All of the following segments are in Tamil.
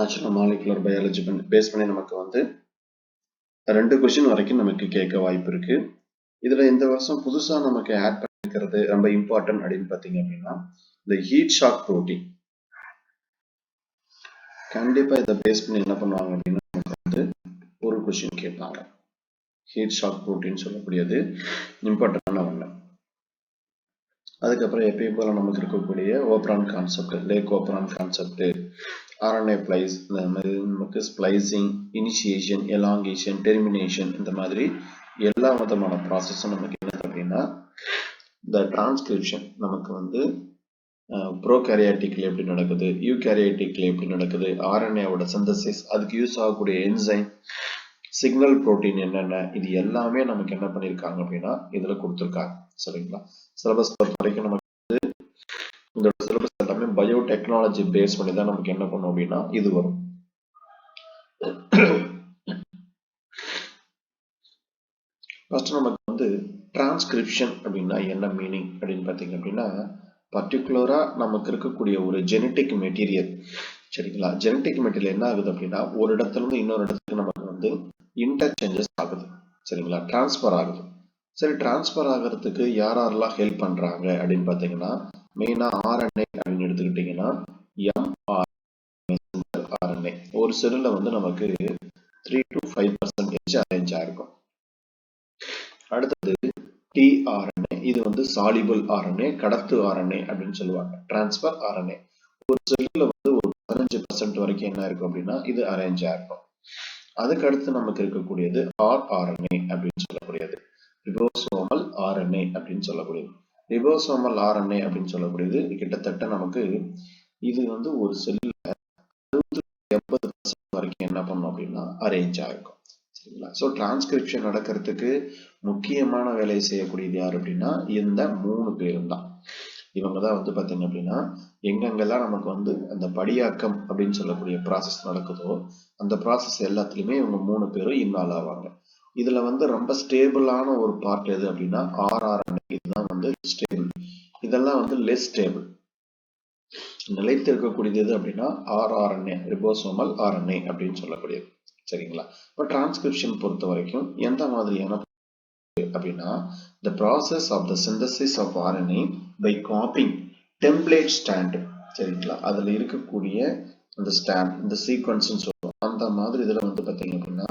ஆக்சுவலாக மாலிகுலர் பயாலஜி பேஸ் பண்ணி நமக்கு வந்து 2 கொஸ்டின் வரைக்கும் நமக்கு கேட்க வாய்ப்பு இருக்கு. இதுல இந்த வருஷம் புதுசா நமக்கு ஆட் பண்ணிக்கிறது ரொம்ப இம்பார்ட்டன்ட் அப்படின்னு பார்த்தீங்க அப்படின்னா இந்த ஹீட் ஷாக் புரோட்டீன். கண்டிப்பா இதை பேஸ் பண்ணி என்ன பண்ணுவாங்க அப்படின்னா நமக்கு வந்து ஒரு கொஸ்டின் கேட்பாங்க. ஹீட் ஷாக் புரோட்டீன் சொல்லக்கூடியது இம்பார்ட்டன்டான ஒன்று. அதுக்கப்புறம் எப்பயும் போல நமக்கு இருக்கக்கூடிய operon concept, lac operon concept, RNA splice, இந்த மாதிரி நமக்கு ஸ்ப்ளைசிங், இனிஷியேஷன், எலாங்கேஷன், டெர்மினேஷன், இந்த மாதிரி எல்லா விதமான ப்ராசஸும் நமக்கு என்னது அப்படின்னா இந்த டிரான்ஸ்கிரிப்ஷன் நமக்கு வந்து ப்ரோகேரியாட்டிக்ல எப்படி நடக்குது, யூகேரியாட்டிக்ல எப்படி நடக்குது, RNAவோட சிந்தசிஸ், அதுக்கு யூஸ் ஆகக்கூடிய என்சைம், சிக்னல் புரோட்டீன் என்னென்ன, இது எல்லாமே நமக்கு என்ன பண்ணியிருக்காங்க அப்படின்னா இதுல கொடுத்துருக்காங்க. சரிங்களா? சிலபஸ் பொறுத்த வரைக்கும் நமக்கு இந்த சிலபஸ் எல்லாமே பயோடெக்னாலஜி பேஸ் பண்ணி தான் நமக்கு என்ன பண்ணும் அப்படின்னா இது வரும். ஃபர்ஸ்ட் நமக்கு வந்து டிரான்ஸ்கிரிப்ஷன் அப்படின்னா என்ன மீனிங் அப்படின்னு பார்த்தீங்க அப்படின்னா பர்டிகுலரா நமக்கு இருக்கக்கூடிய ஒரு ஜெனட்டிக் மெட்டீரியல். சரிங்களா? ஜெனட்டிக் மெட்டீரியல் என்ன ஆகுது அப்படின்னா ஒரு இடத்துல இருந்து இன்னொரு இடத்துக்கு நமக்கு வந்து இன்டர்சேஞ்சஸ் ஆகுது. சரிங்களா? டிரான்ஸ்பர் ஆகுது. சரி, டிரான்ஸ்பர் ஆகிறதுக்கு யாரெல்லாம் ஹெல்ப் பண்றாங்க அப்படின்னு பார்த்தீங்கன்னா மெயினா RNA அப்படின்னு எடுத்துக்கிட்டீங்கன்னா mRNA ஒரு செல்லுல வந்து நமக்கு 3 to 5% அரேஞ்ச் ஆயிருக்கும். அடுத்தது tRNA, இது வந்து சாலிபிள் RNA, கடத்து RNA அப்படின்னு சொல்லுவாங்க. டிரான்ஸ்பர் RNA ஒரு செல்லுல வந்து ஒரு 15% வரைக்கும் என்ன இருக்கும் அப்படின்னா இது அரேஞ்ச் ஆயிருக்கும். அதுக்கு அடுத்து நமக்கு இருக்கக்கூடியது rRNA அப்படின்னு சொல்லக்கூடியது, ரிபோசோமல் RNA அப்படின்னு சொல்லக்கூடியது. ரிபோசோமல் RNA அப்படின்னு சொல்லக்கூடியது கிட்டத்தட்ட நமக்கு இது வந்து ஒரு செல்லுல 80% வரைக்கும் என்ன பண்ணும் அப்படின்னா அரேஞ்ச் ஆயிருக்கும். சரிங்களா? ஸோ டிரான்ஸ்கிரிப்ஷன் நடக்கிறதுக்கு முக்கியமான வேலையை செய்யக்கூடியது யார் அப்படின்னா இந்த 3 பேரும் தான். இவங்க தான் வந்து பார்த்தீங்க அப்படின்னா எங்கெங்கெல்லாம் நமக்கு வந்து அந்த படியாக்கம் அப்படின்னு சொல்லக்கூடிய ப்ராசஸ் நடக்குதோ அந்த ப்ராசஸ் எல்லாத்துலேயுமே இவங்க 3 பேரும் இன்வால்வ் ஆவாங்க. இதுல வந்து ரொம்ப ஸ்டேபிளான ஒரு பார்ட் எது அப்படின்னா rRNA, இதுதான் வந்து ஸ்டேபிள். இதெல்லாம் வந்து லெஸ் ஸ்டேபிள். நிலைத்து இருக்கக்கூடியது எது அப்படின்னா rRNA, ரிபோசோமல் RNA அப்படின்னு சொல்லக்கூடியது. சரிங்களா? இப்போ டிரான்ஸ்கிரிப்ஷன் பொறுத்த வரைக்கும் எந்த மாதிரியான அப்படின்னா the process of the synthesis of RNA by copying template strand. சரிங்களா? அதுல இருக்கக்கூடிய அந்த ஸ்டாண்ட், இந்த சீக்வன்ஸ் சொல்லுவோம். அந்த மாதிரி இதுல வந்து பாத்தீங்க அப்படின்னா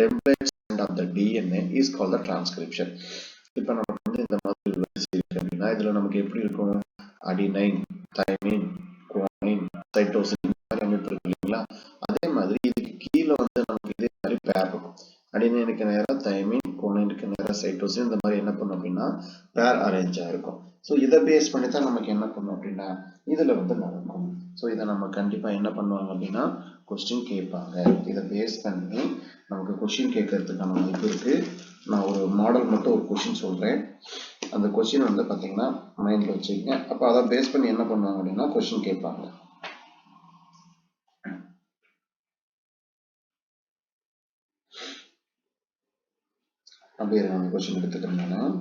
template strand of the DNA is called the transcription. இப்ப நமக்கு வந்து இந்த மாதிரி இருக்கு அப்படின்னா இதுல நமக்கு எப்படி இருக்கும், அடினைன், தைமின், குவானின், சைட்டோசின், இந்த மாதிரி அமைப்பு இருக்கு இல்லைங்களா? அதே மாதிரி இதுக்கு கீழே வந்து நமக்கு இதே மாதிரி பேர் இருக்கும். அடினைனுக்கு நேரம் தைமின், குவானினுக்கு நேரம் சைட்டோசின், இந்த மாதிரி என்ன பண்ணும் அப்படின்னா பேர் அரேஞ்ச் ஆயிருக்கும். ஸோ இதை பேஸ் பண்ணி தான் நமக்கு என்ன பண்ணும் அப்படின்னா இதுல வந்து நடக்கும். ஸோ இதை நம்ம கண்டிப்பா என்ன பண்ணுவாங்க அப்படின்னா கொஸ்டின் கேட்பாங்க. இதை பேஸ் பண்ணி நமக்கு கொஸ்டின் கேட்கறதுக்கான வாய்ப்பு இருக்கு. நான் ஒரு மாடல் மட்டும் ஒரு கொஸ்டின் சொல்றேன். அந்த கொஸ்டின் வந்து பாத்தீங்கன்னா மைண்ட்ல வச்சுக்கங்க. அப்ப அதை பேஸ் பண்ணி என்ன பண்ணுவாங்க அப்படின்னா கொஸ்டின் கேட்பாங்க. அப்படியே அந்த கொஸ்டின் எடுத்துக்கிறேன் நான்.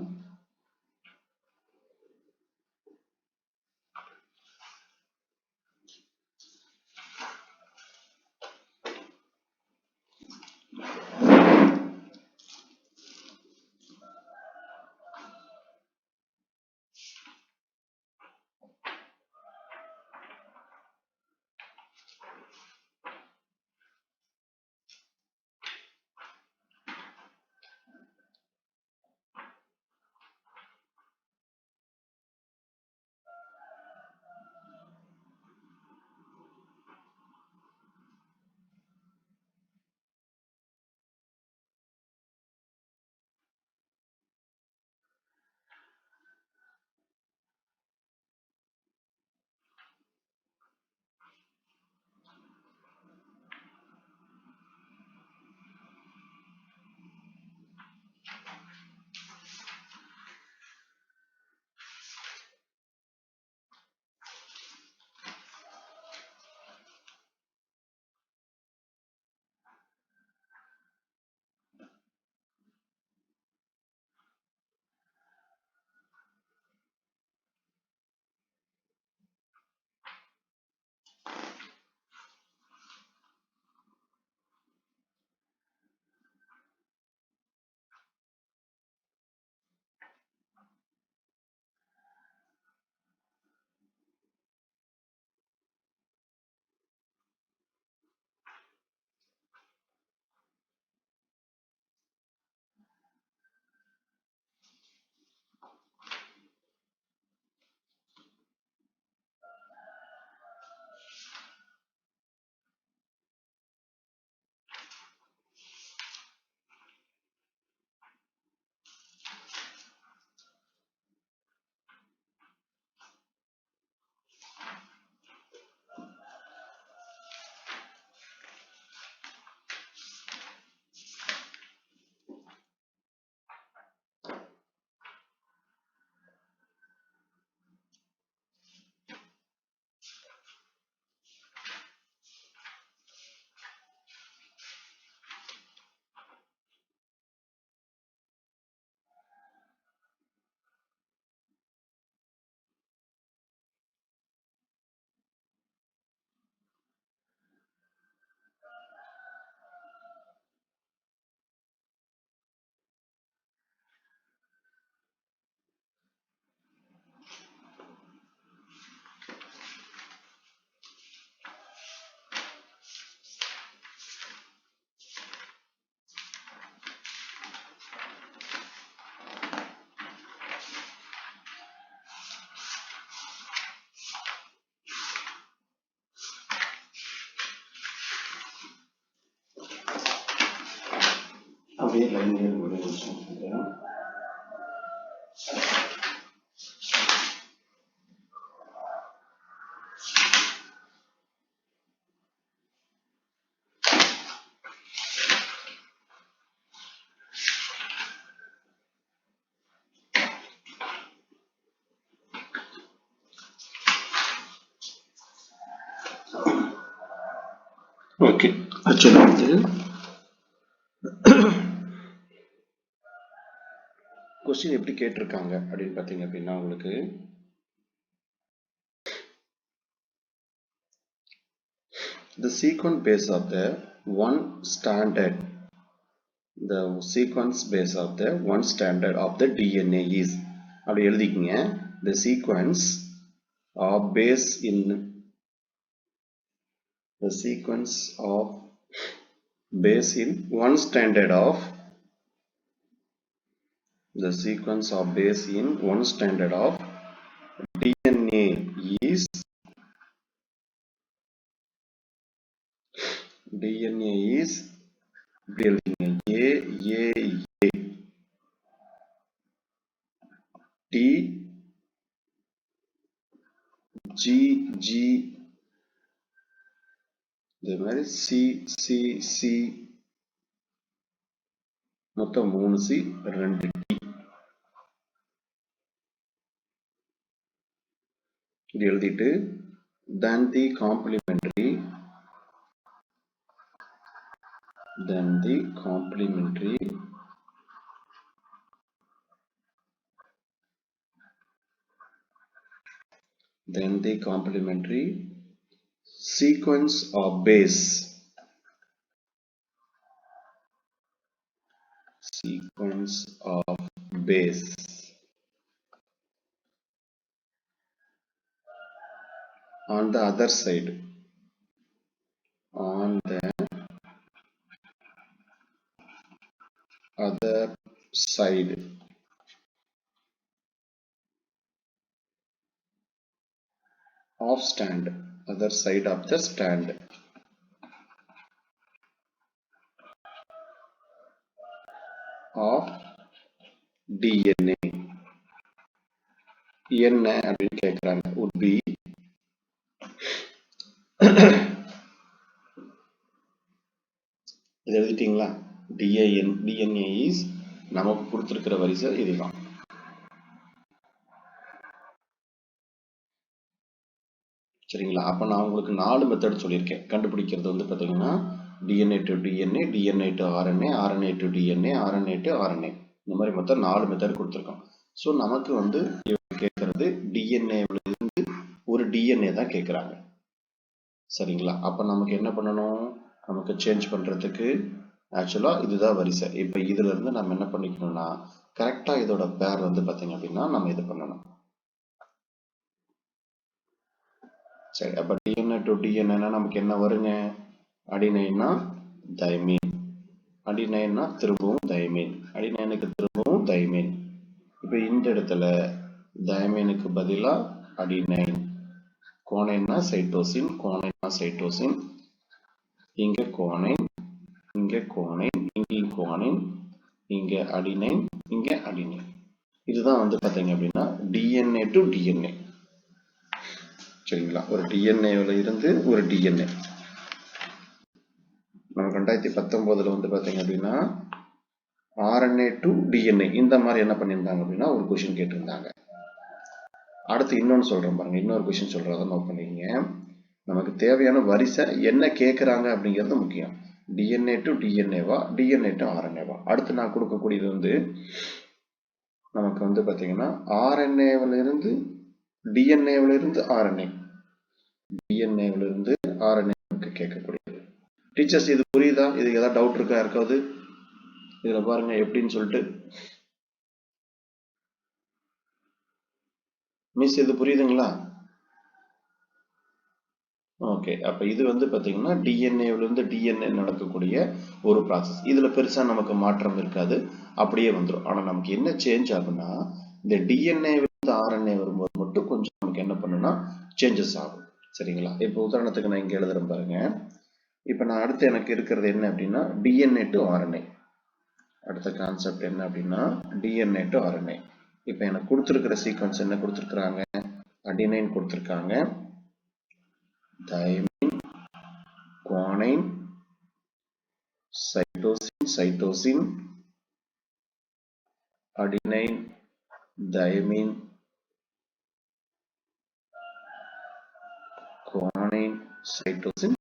அப்படியே லைன்லேயே ஒரு விஷயம் சொல்கிறேன். ஓகே, ஆக்சுவலாக வந்து கொஸ்டின் எப்படி கேட்டிருக்காங்க அப்படின்னு பார்த்தீங்க அப்படின்னா உங்களுக்கு the sequence base of the one standard of the DNA is அப்படி எழுதிக்கிங்க. the sequence of base in one standard of DNA is இப்படி எழுதிங்க. A T G இதே மாதிரி C மொத்தம் 3 C 2 T இது எழுதிட்டு then the complementary sequence of base on the other side of other side of the stand of DNA என்ன அப்படின்னு கேட்கிறாங்க. would be இது எழுதிட்டீங்களா? DNA is நமக்கு கொடுத்திருக்கிற வரிசை இதுதான். சரிங்களா? அப்ப நான் உங்களுக்கு 4 மெத்தட் சொல்லியிருக்கேன். கண்டுபிடிக்கிறது வந்து பாத்தீங்கன்னா DNA to DNA, DNA to RNA, RNA to DNA, RNA to RNA. இந்த மாதிரி மொத்தம் 4 மெத்தட் கொடுத்திருக்கோம். ஸோ நமக்கு வந்து கேட்கறது டிஎன்ஏல இருந்து ஒரு டிஎன்ஏ தான் கேட்குறாங்க. சரிங்களா? அப்ப நமக்கு என்ன பண்ணணும்? நமக்கு சேஞ்ச் பண்றதுக்கு ஆக்சுவலா இதுதான் வரிசை. இப்ப இதுல இருந்து நம்ம என்ன பண்ணிக்கணும்னா கரெக்டா இதோட பேர் வந்து பாத்தீங்க அப்படின்னா நம்ம இது பண்ணணும். சரி, அப்ப டிஎன்ஏ டு டிஎன்ஏனா நமக்கு என்ன வருங்க? அடினைன்னா தைமீன், அடினைன்னா திரும்பவும் தைமீன், அடினைனுக்கு திரும்பவும் தைமீன். இப்ப இந்த இடத்துல தைமீனுக்கு பதிலா அடினைன், கோனைன்னா சைட்டோசின், கோனைன்னா சைட்டோசின், இங்க கோனைன், இங்க கோனைன், இங்கே கோனைன், இங்க அடினைன், இங்க அடினைன். இதுதான் வந்து பாத்தீங்க அப்படின்னா டிஎன்ஏ டு டிஎன்ஏ. சரிங்களா? ஒரு டிஎன்ஏல இருந்து ஒரு டிஎன்ஏ. நம்ம 2019 வந்து பாத்தீங்க அப்படின்னா ஆர்என்ஏ டு டிஎன்ஏ இந்த மாதிரி என்ன பண்ணியிருந்தாங்க அப்படின்னா ஒரு கொஸ்டின் கேட்டிருந்தாங்க. அடுத்து இன்னொன்னு சொல்றேன் பாருங்க, இன்னொரு கொஸ்டின் சொல்றத நோட் பண்ணிக்கங்க. நமக்கு தேவையான வரிசை என்ன கேட்கறாங்க அப்படிங்கிறது முக்கியம். டிஎன்ஏ டு டிஎன்ஏவா, டிஎன்ஏ டு ஆர்என்ஏவா? அடுத்து நான் கொடுக்கக்கூடியது வந்து நமக்கு வந்து பாத்தீங்கன்னா ஆர்என்ஏவில இருந்து டிஎன்ஏவில இருந்து ஆர்என்ஏ, டிஎன்ஏவில இருந்து ஆர்என்ஏவுக்கு கேட்கக்கூடியது. டீச்சர்ஸ் இது புரியுதா? இதுக்கு ஏதாவது டவுட் இருக்கா இருக்காது? இதுல பாருங்க எப்படின்னு சொல்லிட்டு. மிஸ் இது புரியுதுங்களா? ஓகே, அப்ப இது வந்து பாத்தீங்கன்னா டிஎன்ஏல இருந்து டிஎன்ஏ நடக்கக்கூடிய ஒரு ப்ராசஸ். இதுல பெருசா நமக்கு மாற்றம் இருக்காது, அப்படியே வந்துடும். ஆனா நமக்கு என்ன சேஞ்ச் ஆகும்னா இந்த டிஎன்ஏ இருந்து ஆர்என்ஏ வரும்போது மட்டும் கொஞ்சம் நமக்கு என்ன பண்ணுன்னா சேஞ்சஸ் ஆகும். சரிங்களா? இப்போ உதாரணத்துக்கு நான் இங்க எழுதுறேன் பாருங்க. இப்ப நான் அடுத்து எனக்கு இருக்கிறது என்ன அப்படின்னா டிஎன்ஏ டு ஆர்என்ஏ. அடுத்த கான்செப்ட் என்ன அப்படின்னா டிஎன்ஏ டு ஆர்என்ஏ. இப்போ எனக்கு கொடுத்துருக்கிற சீக்வன்ஸ் என்ன கொடுத்துருக்குறாங்க, அடினைன் கொடுத்துருக்காங்க, thymine, guanine, cytosine, adenine, thymine, guanine, cytosine.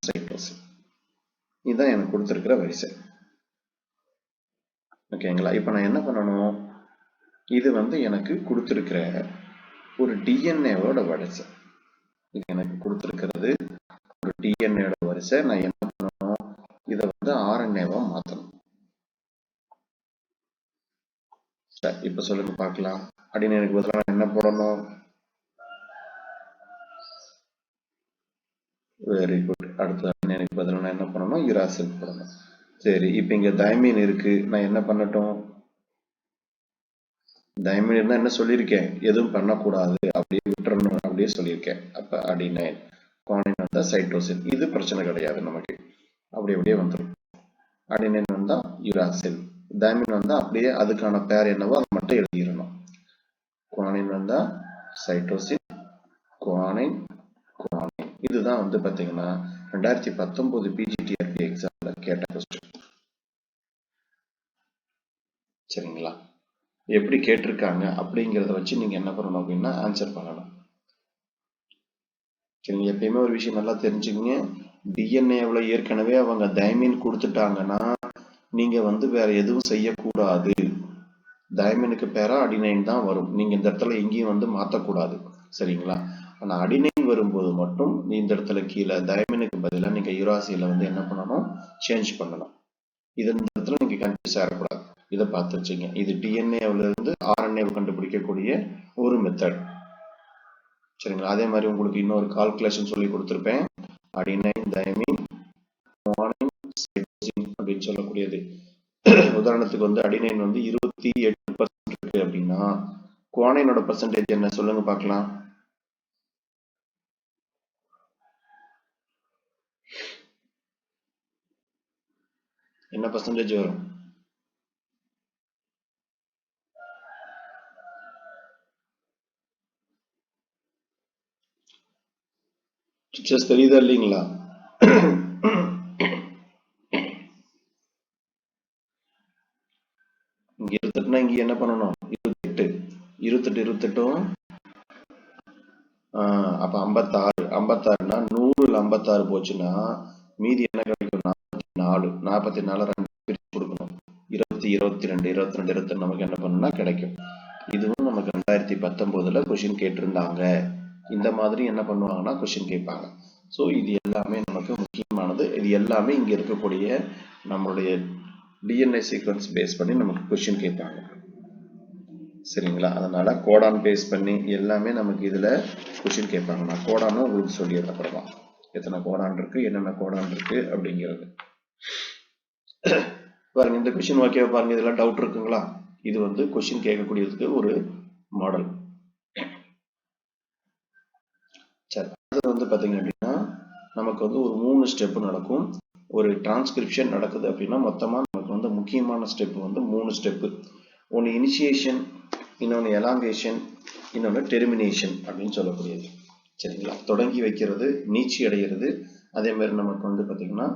இதுதான் எனக்கு கொடுத்துருக்கிற வரிசை. ஓகேங்களா? இப்போ நான் என்ன பண்ணணும், இது எனக்கு கொடுத்துருக்கிற ஒரு டிஎன்ஏவோட வரிசை. இது எனக்கு கொடுத்துருக்கிறது ஒரு டிஎன்ஏவோட வரிசை. நான் என்ன பண்ணணும், இதை ஆர்என்ஏவா மாற்றணும். சரி, இப்போ சொல்லுங்க பார்க்கலாம். அடினைனுக்கு பதிலாக என்ன போடணும்? Very good. அடுத்து அடினைனுக்கு பதிலாக நான் என்ன பண்ணணும், யுராசில் போடணும். சரி, இப்போ இங்க தைமின் இருக்கு, நான் என்ன பண்ணட்டும், தைமின் இருந்தா என்ன சொல்லியிருக்கேன், எதுவும் பண்ணக்கூடாது, அப்படியே விட்டுறணும் அப்படியே சொல்லியிருக்கேன். அப்ப அடினைன், குவானைன் வந்தா சைட்டோசின், இது பிரச்சனை கிடையாது நமக்கு, அப்படியே வந்துடும். அடினைன் வந்தா யுராசில், தைமின் வந்தா அப்படியே அதுக்கான பேர் என்னவோ அதை மட்டும் எழுதிடணும். குவானைன் வந்தா சைட்டோசின், குவானைன். இதுதான் பாத்தீங்கன்னா 2019 பிஜிடிஆர்பி எக்ஸாம்ல கேட்ட கொஸ்டின். சரிங்களா? எப்படி கேட்டிருக்காங்க அப்படிங்கிறத வச்சு நீங்க என்ன பண்ணணும் அப்படின்னா ஆன்சர் பண்ணணும். சரிங்க, எப்பயுமே ஒரு விஷயம் நல்லா தெரிஞ்சுக்கங்க, டிஎன்ஏவில் ஏற்கனவே அவங்க தைமின் கொடுத்துட்டாங்கன்னா நீங்க வேற எதுவும் செய்யக்கூடாது. தைமினுக்கு பேரா அடினைன் தான் வரும். நீங்க இந்த இடத்துல எங்கேயும் மாற்றக்கூடாது. சரிங்களா? ஆனா அடினைன் வரும்போது மட்டும் இந்த இடத்துல கீழே தைமினுக்கு பதிலாக நீங்க யுராசியில என்ன பண்ணணும், சேஞ்ச் பண்ணணும். இது இந்த இடத்துல நீங்க கன்ஃபியூஸ் ஆகக்கூடாது. இதை பார்த்து வச்சுங்க. இது டிஎன்ஏல இருந்து ஆர்என்ஏவை கண்டுபிடிக்கக்கூடிய ஒரு மெத்தட். சரிங்களா? அதே மாதிரி உங்களுக்கு இன்னொரு கால்குலேஷன் சொல்லி கொடுத்துருப்பேன். அடினைன், தைமின், குவானைன், சைட்டோசின் அப்படின்னு சொல்லக்கூடியது. உதாரணத்துக்கு அடினைன் 28% இருக்கு அப்படின்னா குவானைனோட பர்சன்டேஜ் என்ன சொல்லுங்க பார்க்கலாம். என்ன பர்சன்டேஜ் வரும்? டீச்சர்ஸ் தெரியுதா இல்லைங்களா? இங்க 28னா இங்க என்ன பண்ணணும், 28 அப்ப 56னா 100ல 56 போச்சுன்னா மீதி என்ன கிடைக்கும், 44 2 பிரிச்சு கொடுக்கணும். 22 நமக்கு என்ன பண்ணணும்னா கிடைக்கும். இதுவும் நமக்கு 2019ல கொஸ்டின் கேட்டிருந்தாங்க. இந்த மாதிரி என்ன பண்ணுவாங்கன்னா கொஸ்டின் கேட்பாங்க. ஸோ இது எல்லாமே நமக்கு முக்கியமானது. இது எல்லாமே இங்க இருக்கக்கூடிய நம்மளுடைய டிஎன்ஏ சீக்வன்ஸ் பேஸ் பண்ணி நமக்கு கொஸ்டின் கேட்பாங்க. சரிங்களா? அதனால கோடான் பேஸ் பண்ணி எல்லாமே நமக்கு இதுல கொஸ்டின் கேட்பாங்க. நான் கோடானும் உங்களுக்கு சொல்லிடுறேன் அப்புறமா, எத்தனை கோடான் இருக்கு, என்னென்ன கோடான் இருக்கு அப்படிங்கிறது. பாருங்க, இந்த கொஸ்டின் ஓகேவா பாருங்க. இதெல்லாம் டவுட் இருக்குங்களா? இது கொஸ்டின் கேட்கக்கூடியதுக்கு ஒரு மாடல். சரி, அது பாத்தீங்க அப்படின்னா நமக்கு ஒரு 3 ஸ்டெப் நடக்கும். ஒரு டிரான்ஸ்கிரிப்ஷன் நடக்குது அப்படின்னா மொத்தமா நமக்கு முக்கியமான ஸ்டெப் 3 ஸ்டெப். ஒன்று இனிஷியேஷன், இன்னொன்று எலாங்கேஷன், இன்னொன்று டெர்மினேஷன் அப்படின்னு சொல்லக்கூடியது. சரிங்களா? தொடங்கி வைக்கிறது, நீச்சி அடைகிறது, அதே மாதிரி நமக்கு பார்த்தீங்கன்னா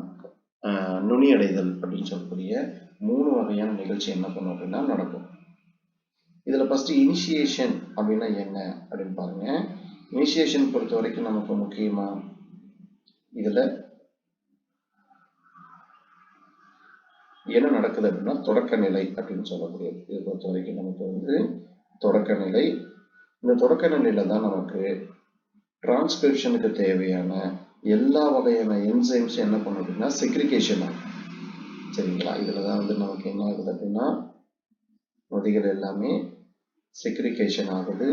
நுனி அடைதல் அப்படின்னு சொல்லக்கூடிய 3 வகையான நிகழ்ச்சி என்ன பண்ணும் அப்படின்னா நடக்கும். இதுல ஃபர்ஸ்ட் இனிஷியேஷன் அப்படின்னா என்ன அப்படின்னு பாருங்க. இனிஷியேஷன் பொறுத்த வரைக்கும் நமக்கு முக்கியமா இதுல என்ன நடக்குது அப்படின்னா தொடக்க நிலை அப்படின்னு சொல்லக்கூடியது. இதை பொறுத்த வரைக்கும் நமக்கு தொடக்க நிலை. இந்த தொடக்க நிலையில தான் நமக்கு டிரான்ஸ்கிரிப்ஷனுக்கு தேவையான எல்லா வகையான என்சைம்ஸ் என்ன பண்ணும் அப்படின்னா செக்ரிகேஷன் ஆகும். சரிங்களா? இதுலதான் நமக்கு என்ன ஆகுது அப்படின்னா நொதிகள் எல்லாமே செக்ரிகேஷன் ஆகுது.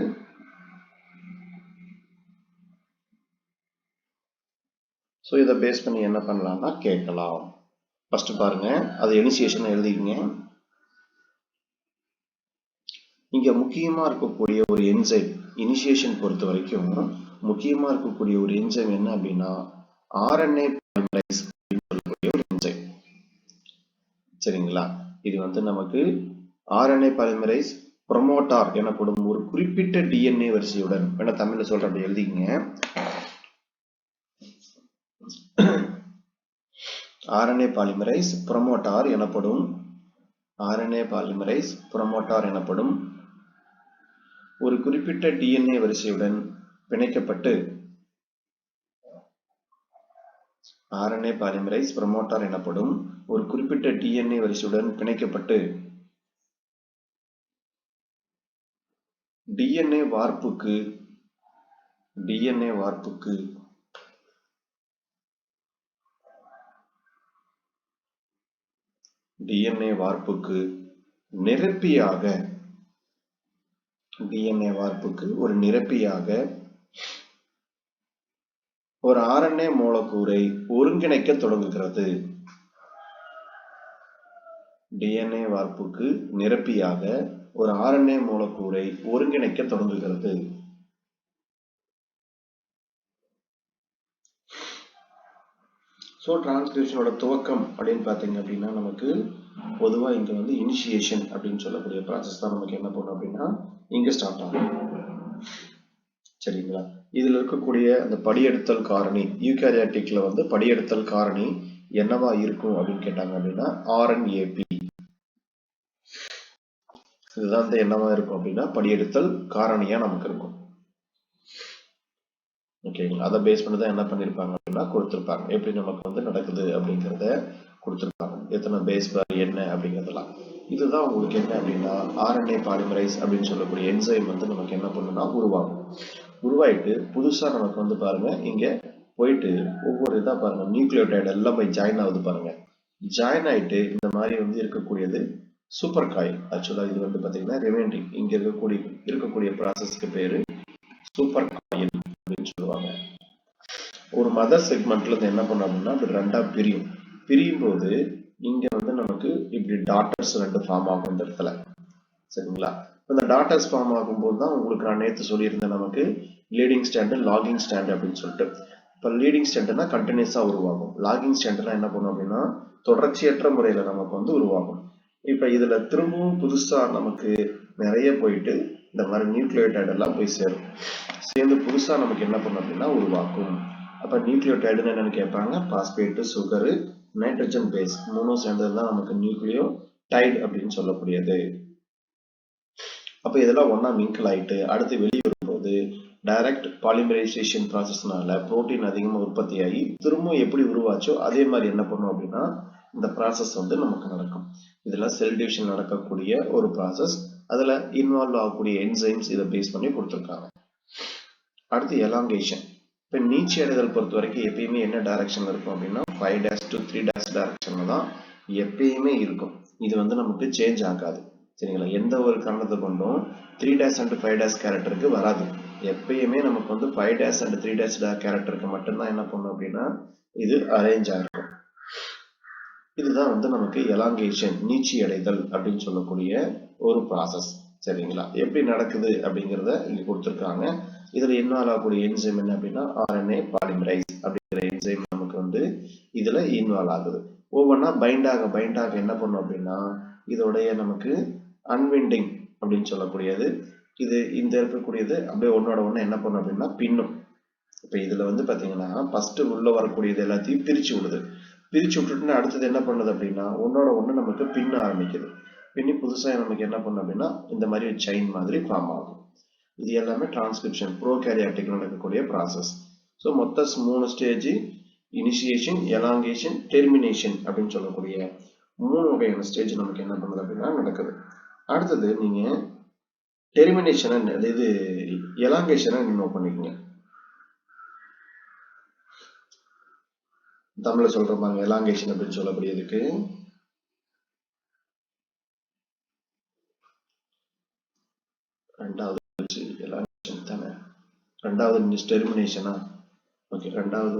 ஸோ இதை பேஸ் பண்ணி என்ன பண்ணலாம்னா கேட்கலாம். ஃபர்ஸ்ட் பாருங்க, அது இனிஷியேஷன் எழுதிக்கங்க. இங்க முக்கியமா இருக்கக்கூடிய ஒரு என்சைம் இனிஷியேஷன் பொறுத்த வரைக்கும் முக்கியமா இருக்கக்கூடிய ஒரு என்சைம் என்ன அப்படின்னா ஆர்என்ஏ பாலிமரைஸ் அப்படின்னு சொல்லக்கூடிய ஒரு என்சைம். சரிங்களா? இது வந்து நமக்கு RNA பாலிமரேஸ் புரோமோட்டார் எனப்படும் ஒரு குறிப்பிட்ட DNA வரிசையுடன், வேணா தமிழ்ல சொல்ற அப்படி எழுதிங்க. RNA பாலிமரேஸ் புரோமோட்டார் எனப்படும் ஒரு குறிப்பிட்ட DNA வரிசையுடன் பிணைக்கப்பட்டு RNA பாலிமரேஸ் புரோமோட்டார் எனப்படும் ஒரு குறிப்பிட்ட DNA வரிசையுடன் பிணைக்கப்பட்டு DNA வார்ப்புக்கு ஒரு நிரப்பியாக ஒரு RNA மூலக்கூறை ஒருங்கிணைக்க தொடங்குகிறது. DNA வார்ப்புக்கு நிரப்பியாக ஒரு RNA மூலக்கூறை ஒருங்கிணைக்க தொடங்குகிறது. ஸோ டிரான்ஸ்கிரிப்ஷனோட துவக்கம் அப்படின்னு பார்த்தீங்க அப்படின்னா நமக்கு பொதுவாக இங்கே வந்து இனிஷியேஷன் அப்படின்னு சொல்லக்கூடிய ப்ராசஸ் தான் நமக்கு என்ன பண்ணும் அப்படின்னா இங்கே ஸ்டார்ட் ஆகும். சரிங்களா? இதில் இருக்கக்கூடிய அந்த படியெடுத்தல் காரணி யூகாரியாட்டிக்ல வந்து படியெடுத்தல் காரணி என்னவா இருக்கும் அப்படின்னு கேட்டாங்க அப்படின்னா RNAP. இதுதான் வந்து என்னவா இருக்கும் அப்படின்னா படியெடுத்தல் காரணியா நமக்கு இருக்கும். ஓகேங்களா? அதை பேஸ் பண்ணி தான் என்ன பண்ணிருப்பாங்க அப்படின்னா கொடுத்துருப்பாங்க. எப்படி நமக்கு வந்து நடக்குது அப்படிங்கிறத கொடுத்துருப்பாங்க. எத்தனை பேஸ் பேர் என்ன அப்படிங்கிறதெல்லாம். இதுதான் உங்களுக்கு என்ன அப்படின்னா RNA பாலிமரைஸ் அப்படின்னு சொல்லக்கூடிய என்சைம் வந்து நமக்கு என்ன பண்ணுன்னா உருவாயிட்டு புதுசா நமக்கு வந்து பாருங்க இங்க போயிட்டு ஒவ்வொரு இதா பாருங்க நியூக்ளியோடைடு எல்லாம் போய் ஜாயின் ஆகுது பாருங்க. ஜாயின் ஆயிட்டு இந்த மாதிரி வந்து இருக்கக்கூடியது சூப்பர் காயில். ஆக்சுவலா இது வந்து பாத்தீங்கன்னா ரிமைண்டிங் இங்க இருக்கக்கூடிய ப்ராசஸ்க்கு பேரு சூப்பர் காயில் அப்படின்னு சொல்லுவாங்க. ஒரு மதர் செக்மெண்ட்ல இருந்து என்ன பண்ணும் அப்படின்னா அப்படி ரெண்டா பிரியும் போது இங்க வந்து நமக்கு இப்படி டாட்டர்ஸ் ரெண்டு ஃபார்ம் ஆகும் இந்த இடத்துல. சரிங்களா? இந்த டாட்டர்ஸ் ஃபார்ம் ஆகும்போது தான் உங்களுக்கு நான் நேற்று சொல்லியிருந்தேன் நமக்கு லீடிங் ஸ்டாண்டு லாகிங் ஸ்டாண்டு அப்படின்னு சொல்லிட்டு. இப்போ லீடிங் ஸ்டாண்டுனா கண்டினியூஸா உருவாகும். லாகிங் ஸ்டாண்டுனா என்ன பண்ணும் அப்படின்னா தொடர்ச்சியற்ற முறையில நமக்கு வந்து உருவாகும். இப்ப இதுல திரும்பவும் புதுசா நமக்கு நிறைய போயிட்டு இந்த மாதிரி நியூக்ளியோடைடு எல்லாம் போய் சேரும். சேர்ந்து புதுசா நமக்கு என்ன பண்ணும் அப்படின்னா உருவாக்கும். அப்ப நியூக்ளியோடைடுன்னு என்னன்னு கேட்பாங்க. பாஸ்பேட்டு, சுகரு, நைட்ரஜன் பேஸ் மூணும் சேர்ந்ததுதான் நமக்கு நியூக்ளியோடைடு அப்படின்னு சொல்லக்கூடியது. அப்ப இதெல்லாம் ஒன்னா மிங்கிள் ஆயிட்டு அடுத்து வெளியே வரும்போது டைரக்ட் பாலிமரைசேஷன் ப்ராசஸ்னால புரோட்டீன் அதிகமாக உற்பத்தி ஆகி திரும்பவும் எப்படி உருவாச்சோ அதே மாதிரி என்ன பண்ணும் அப்படின்னா இந்த ப்ராசஸ் வந்து நமக்கு நடக்கும். இதெல்லாம் செல் டிவிஷன் நடக்கக்கூடிய ஒரு ப்ராசஸ். அதுல இன்வால்வ் ஆகக்கூடிய என்சைம்ஸ் இதை பேஸ் பண்ணி கொடுத்துருக்காங்க. அடுத்து எலாங்கேஷன். இப்போ நீச்சி அடைதல் பொறுத்த வரைக்கும் எப்பயுமே என்ன டைரக்ஷன்ல இருக்கும் அப்படின்னா 5' to 3' டைரக்ஷன்ல தான் எப்பயுமே இருக்கும். இது வந்து நமக்கு சேஞ்ச் ஆகாது. சரிங்களா? எந்த ஒரு காரணத்தை கொண்டும் 3' and 5' கேரக்டருக்கு வராது. எப்பயுமே நமக்கு வந்து 5' and 3' கேரக்டருக்கு மட்டும்தான் என்ன பண்ணும் அப்படின்னா இது அரேஞ்ச் ஆகிருக்கும். இதுதான் வந்து நமக்கு எலாங்கேஷன் நீச்சி அடைதல் அப்படின்னு சொல்லக்கூடிய ஒரு ப்ராசஸ். சரிங்களா? எப்படி நடக்குது அப்படிங்கிறத இங்க கொடுத்துருக்காங்க. இதுல இன்வால்வ் ஆகக்கூடிய என்சைம் என்ன அப்படின்னா RNA பாலிமரைஸ் அப்படிங்கிற என்சைம் நமக்கு வந்து இதுல இன்வால்வ் ஆகுது. ஒவ்வொன்றா பைண்டாக என்ன பண்ணும் அப்படின்னா இதோடைய நமக்கு அன்விண்டிங் அப்படின்னு சொல்லக்கூடியது. இது இந்த இருக்கக்கூடியது அப்படியே ஒன்னோட ஒண்ணு என்ன பண்ணும் அப்படின்னா பின்னும். இப்ப இதுல வந்து பாத்தீங்கன்னா ஃபர்ஸ்ட் உள்ள வரக்கூடியது எல்லாத்தையும் பிரிச்சு விட்டுட்டு அடுத்தது என்ன பண்ணுது அப்படின்னா ஒன்னோட ஒண்ணு நமக்கு பின்ன ஆரம்பிக்குது. பின்னி புதுசா நமக்கு என்ன பண்ணும் அப்படின்னா இந்த மாதிரி செயின் மாதிரி ஃபார்ம் ஆகும். இது எல்லாமே டிரான்ஸ்கிரிப்ஷன் ப்ரோகாரியாட்டிக் நடக்கக்கூடிய ப்ராசஸ். ஸோ மொத்த 3 ஸ்டேஜ் இனிஷியேஷன், எலாங்கேஷன், டெர்மினேஷன் அப்படின்னு சொல்லக்கூடிய 3 வகையான ஸ்டேஜ் நமக்கு என்ன பண்ணுது அப்படின்னா நடக்குது. அடுத்தது நீங்க டெர்மினேஷன் இது எலாங்கேஷனை நோட் பண்ணிக்கோங்க. தமிழ்ல சொல்றாங்க எலாங்கேஷன் அப்படின்னு சொல்லக்கூடியதுக்கு ரெண்டாவது டெர்மினேஷனா? ஓகே, ரெண்டாவது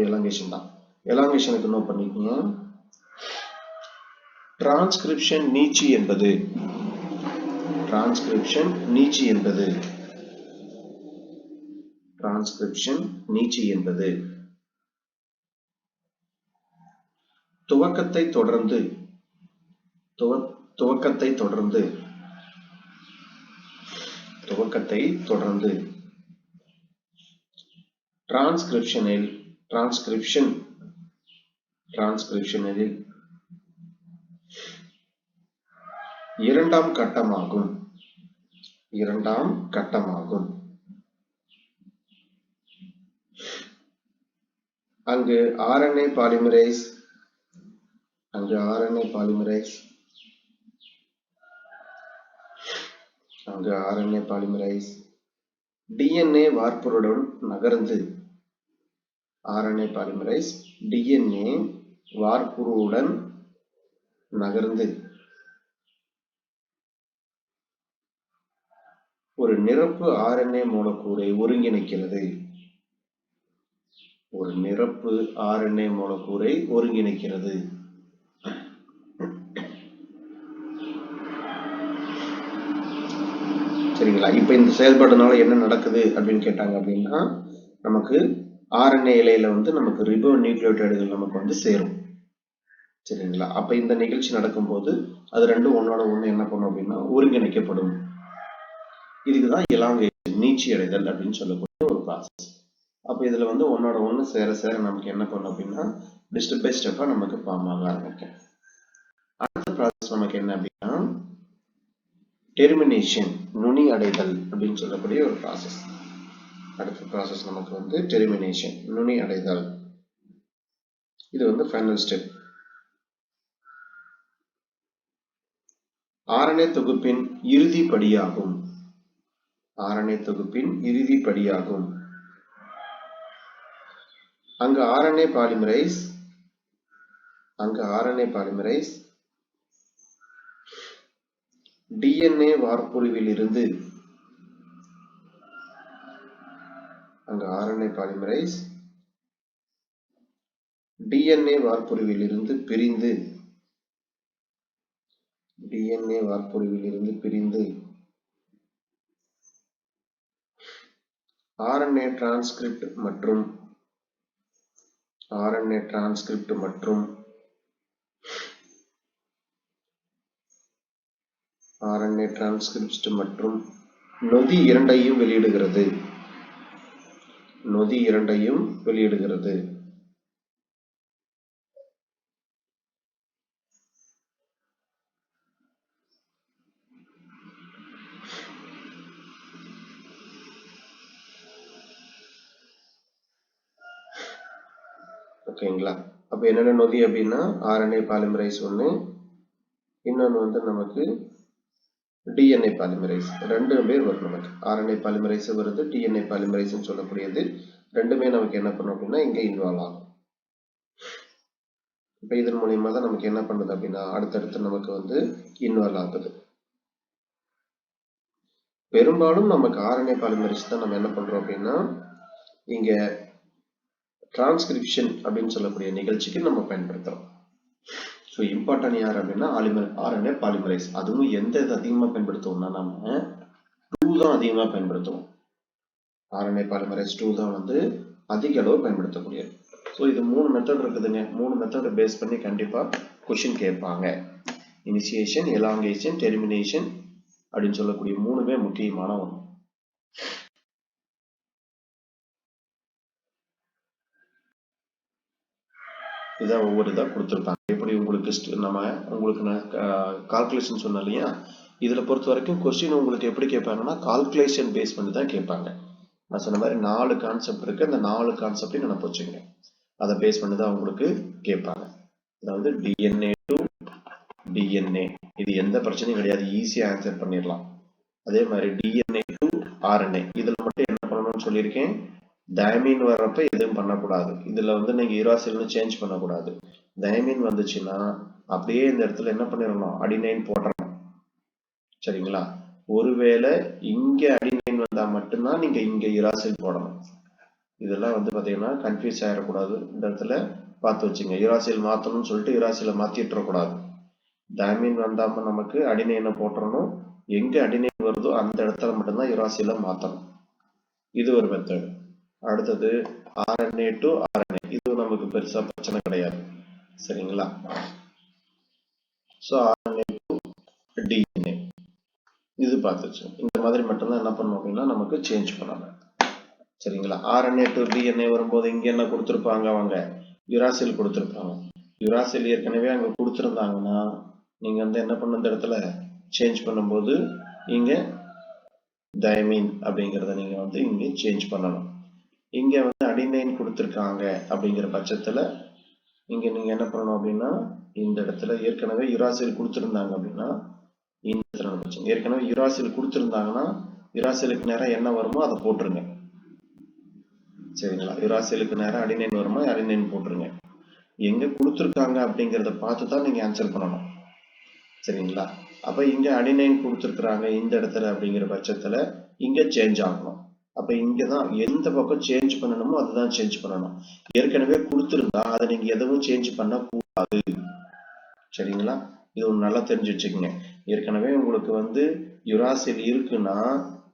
எலாங்கேஷன் தான். எலாங்கேஷனுக்கு நோட் பண்ணிக்கோங்க. டிரான்ஸ்கிரிப்ஷன் நீட்சி என்பது துவக்கத்தை தொடர்ந்து துவக்கத்தை தொடர்ந்து டிரான்ஸ்கிரிப்ஷனில் இரண்டாம் கட்டமாகும். அங்கு RNA பாலிமரேஸ் DNA வார்ப்புருவுடன் நகர்ந்து ஒரு நிரப்பு RNA மூலக்கூறை ஒருங்கிணைக்கிறது. சரிங்களா? இப்ப இந்த செயல்பாடுனால என்ன நடக்குது அப்படின்னு கேட்டாங்க அப்படின்னா, நமக்கு RNA இலையில நமக்கு ரிபோ நியூக்ளியோடைடுகள் நமக்கு சேரும். சரிங்களா? அப்ப இந்த நிகழ்ச்சி நடக்கும்போது அது ரெண்டும் ஒன்னோட ஒண்ணு என்ன பண்ணும் அப்படின்னா ஒருங்கிணைக்கப்படும். இதுக்குதான் எலாங்கேஷன், நீட்சி அடைதல் அப்படின்னு சொல்லக்கூடிய ஒரு ப்ராசஸ். அப்ப இதுல ஒன்னோட ஒண்ணு சேர நமக்கு என்ன பண்ணும் அப்படின்னா ஸ்டெப் பை ஸ்டெப்பா நமக்கு ஃபார்ம் ஆக ஆரம்பிக்கும். அடுத்த ப்ராசஸ் நமக்கு என்ன அப்படின்னா டெர்மினேஷன், நுனி அடைதல் அப்படின்னு சொல்லக்கூடிய ஒரு ப்ராசஸ். அடுத்த ப்ராசஸ் நமக்கு டெர்மினேஷன், நுனி அடைதல். இது ஃபைனல் ஸ்டெப். RNA தொகுப்பின் இறுதி படியாகும். அங்கு RNA பாலிமரேஸ் DNA வார்ப்புருவில் இருந்து பிரிந்து RNA டிரான்ஸ்கிரிப்ட் மற்றும் நொதி இரண்டையும் வெளியிடுகிறது. ஓகேங்களா? அப்ப என்னென்ன நொதி அப்படின்னா RNA பாலிமரேஸ் ஒண்ணு, இன்னொன்னு நமக்கு DNA பாலிமரேஸ். ரெண்டு பேர் வரும் நமக்கு. RNA பாலிமரேஸ் வருது, DNA பாலிமரேஸ் சொல்லக்கூடியது. ரெண்டுமே நமக்கு என்ன பண்ணும் அப்படின்னா இங்க இன்வால்வ் ஆகும். இப்ப இதன் மூலியமா தான் நமக்கு என்ன பண்ணுது அப்படின்னா அடுத்தடுத்து நமக்கு இன்வால்வ் ஆகுது. பெரும்பாலும் நமக்கு RNA பாலிமரேஸ் தான் நம்ம என்ன பண்றோம் அப்படின்னா இங்க டிரான்ஸ்கிரிப்ஷன் அப்படின்னு சொல்லக்கூடிய நிகழ்ச்சிக்கு நம்ம பயன்படுத்துறோம். ஸோ இம்பார்ட்டன்ட் யார் அப்படின்னா RNA பாலிமரேஸ். அதுவும் எந்த இது அதிகமாக பயன்படுத்துவோம்னா நம்ம 2 தான் அதிகமாக பயன்படுத்துவோம். RNA பாலிமரேஸ் 2 தான் அதிக அளவு பயன்படுத்தக்கூடியது. ஸோ இது 3 மெத்தட் இருக்குதுங்க. 3 மெத்தடை பேஸ் பண்ணி கண்டிப்பா கொஸ்டின் கேட்பாங்க. இனிஷியேஷன், எலாங்கேஷன், டெர்மினேஷன் அப்படின்னு சொல்லக்கூடிய 3மே முக்கியமான ஒன்று. இதான் ஒவ்வொரு இதாக கொடுத்துருப்பாங்க. எப்படி உங்களுக்கு நான் கால்குலேஷன் சொன்னேன் இல்லையா, இதுல பொறுத்த வரைக்கும் கொஸ்டின் உங்களுக்கு எப்படி கேட்பாங்கன்னா கால்குலேஷன் பேஸ் பண்ணி தான் கேட்பாங்க. நான் சொன்ன மாதிரி 4 கான்செப்ட் இருக்கு. அந்த 4 கான்செப்டையும் நினைப்பு வச்சுங்க. அதை பேஸ் பண்ணி தான் உங்களுக்கு கேட்பாங்க. அதாவது DNA டு DNA, இது எந்த பிரச்சனையும் கிடையாது, ஈஸியா ஆன்சர் பண்ணிடலாம். அதே மாதிரி DNA டு RNA, இதுல மட்டும் என்ன பண்ணணும்னு சொல்லியிருக்கேன், டைமீன் வர்றப்ப எதுவும் பண்ணக்கூடாது. இதுல நீங்க யுராசில்னு சேஞ்ச் பண்ணக்கூடாது. டைமீன் வந்துச்சுன்னா அப்படியே இந்த இடத்துல என்ன பண்ணிடணும், அடினைன் போட்டுறணும். சரிங்களா? ஒருவேளை இங்க அடினைன் வந்தா மட்டும்தான் நீங்க இங்க யுராசில் போடணும். இதெல்லாம் பாத்தீங்கன்னா கன்ஃபியூஸ் ஆயிடக்கூடாது. இந்த இடத்துல பார்த்து வச்சுங்க. யுராசில் மாத்தணும்னு சொல்லிட்டு யுராசில மாத்திட்டு கூடாது. டைமீன் வந்தாம நமக்கு அடினைனை போட்டுறணும். எங்க அடினைன் வருதோ அந்த இடத்துல மட்டும்தான் யுராசில மாத்தணும். இது ஒரு மெத்தட். அடுத்தது RNA டு RNA, இது நமக்கு பெருசா பிரச்சனை கிடையாது. சரிங்களா? ஸோ RNA to DNA இது பார்த்துச்சு. இந்த மாதிரி மட்டும்தான் என்ன பண்ணணும் அப்படின்னா நமக்கு சேஞ்ச் பண்ணணும். சரிங்களா? RNA to DNA வரும்போது இங்க என்ன கொடுத்துருப்பாங்க, அவங்க யுராசில் கொடுத்துருப்பாங்க. யுராசில் ஏற்கனவே அங்க கொடுத்துருந்தாங்கன்னா நீங்க வந்து என்ன பண்ண இந்த இடத்துல சேஞ்ச் பண்ணும்போது இங்க தைமின் அப்படிங்கிறத நீங்க வந்து இங்க சேஞ்ச் பண்ணணும். இங்க வந்து அடினைன் கொடுத்துருக்காங்க அப்படிங்கிற பட்சத்துல இங்க நீங்க என்ன பண்ணணும் அப்படின்னா இந்த இடத்துல ஏற்கனவே யுராசில் கொடுத்துருந்தாங்க அப்படின்னா இந்த இடத்துல ஏற்கனவே யுராசில் கொடுத்துருந்தாங்கன்னா யுராசிலுக்கு நேரம் என்ன வருமோ அதை போட்டுருங்க. சரிங்களா? யுராசிலுக்கு நேரம் அடினைன் வருமா, அடினைன் போட்டுருங்க. எங்க கொடுத்துருக்காங்க அப்படிங்கிறத பார்த்து தான் நீங்க ஆன்சர் பண்ணணும். சரிங்களா? அப்ப இங்க அடினைன் கொடுத்துருக்காங்க இந்த இடத்துல அப்படிங்கிற பட்சத்துல இங்க சேஞ்ச் ஆகணும். அப்ப இங்கதான் எந்த பக்கம் சேஞ்ச் பண்ணணுமோ அதுதான் சேஞ்ச் பண்ணணும். ஏற்கனவே கொடுத்துருந்தா அதை நீங்க எதுவும் சேஞ்ச் பண்ண கூடாது. சரிங்களா? இது ஒன்று நல்லா தெரிஞ்சு வச்சுக்கோங்க. ஏற்கனவே உங்களுக்கு வந்து யுராசில் இருக்குன்னா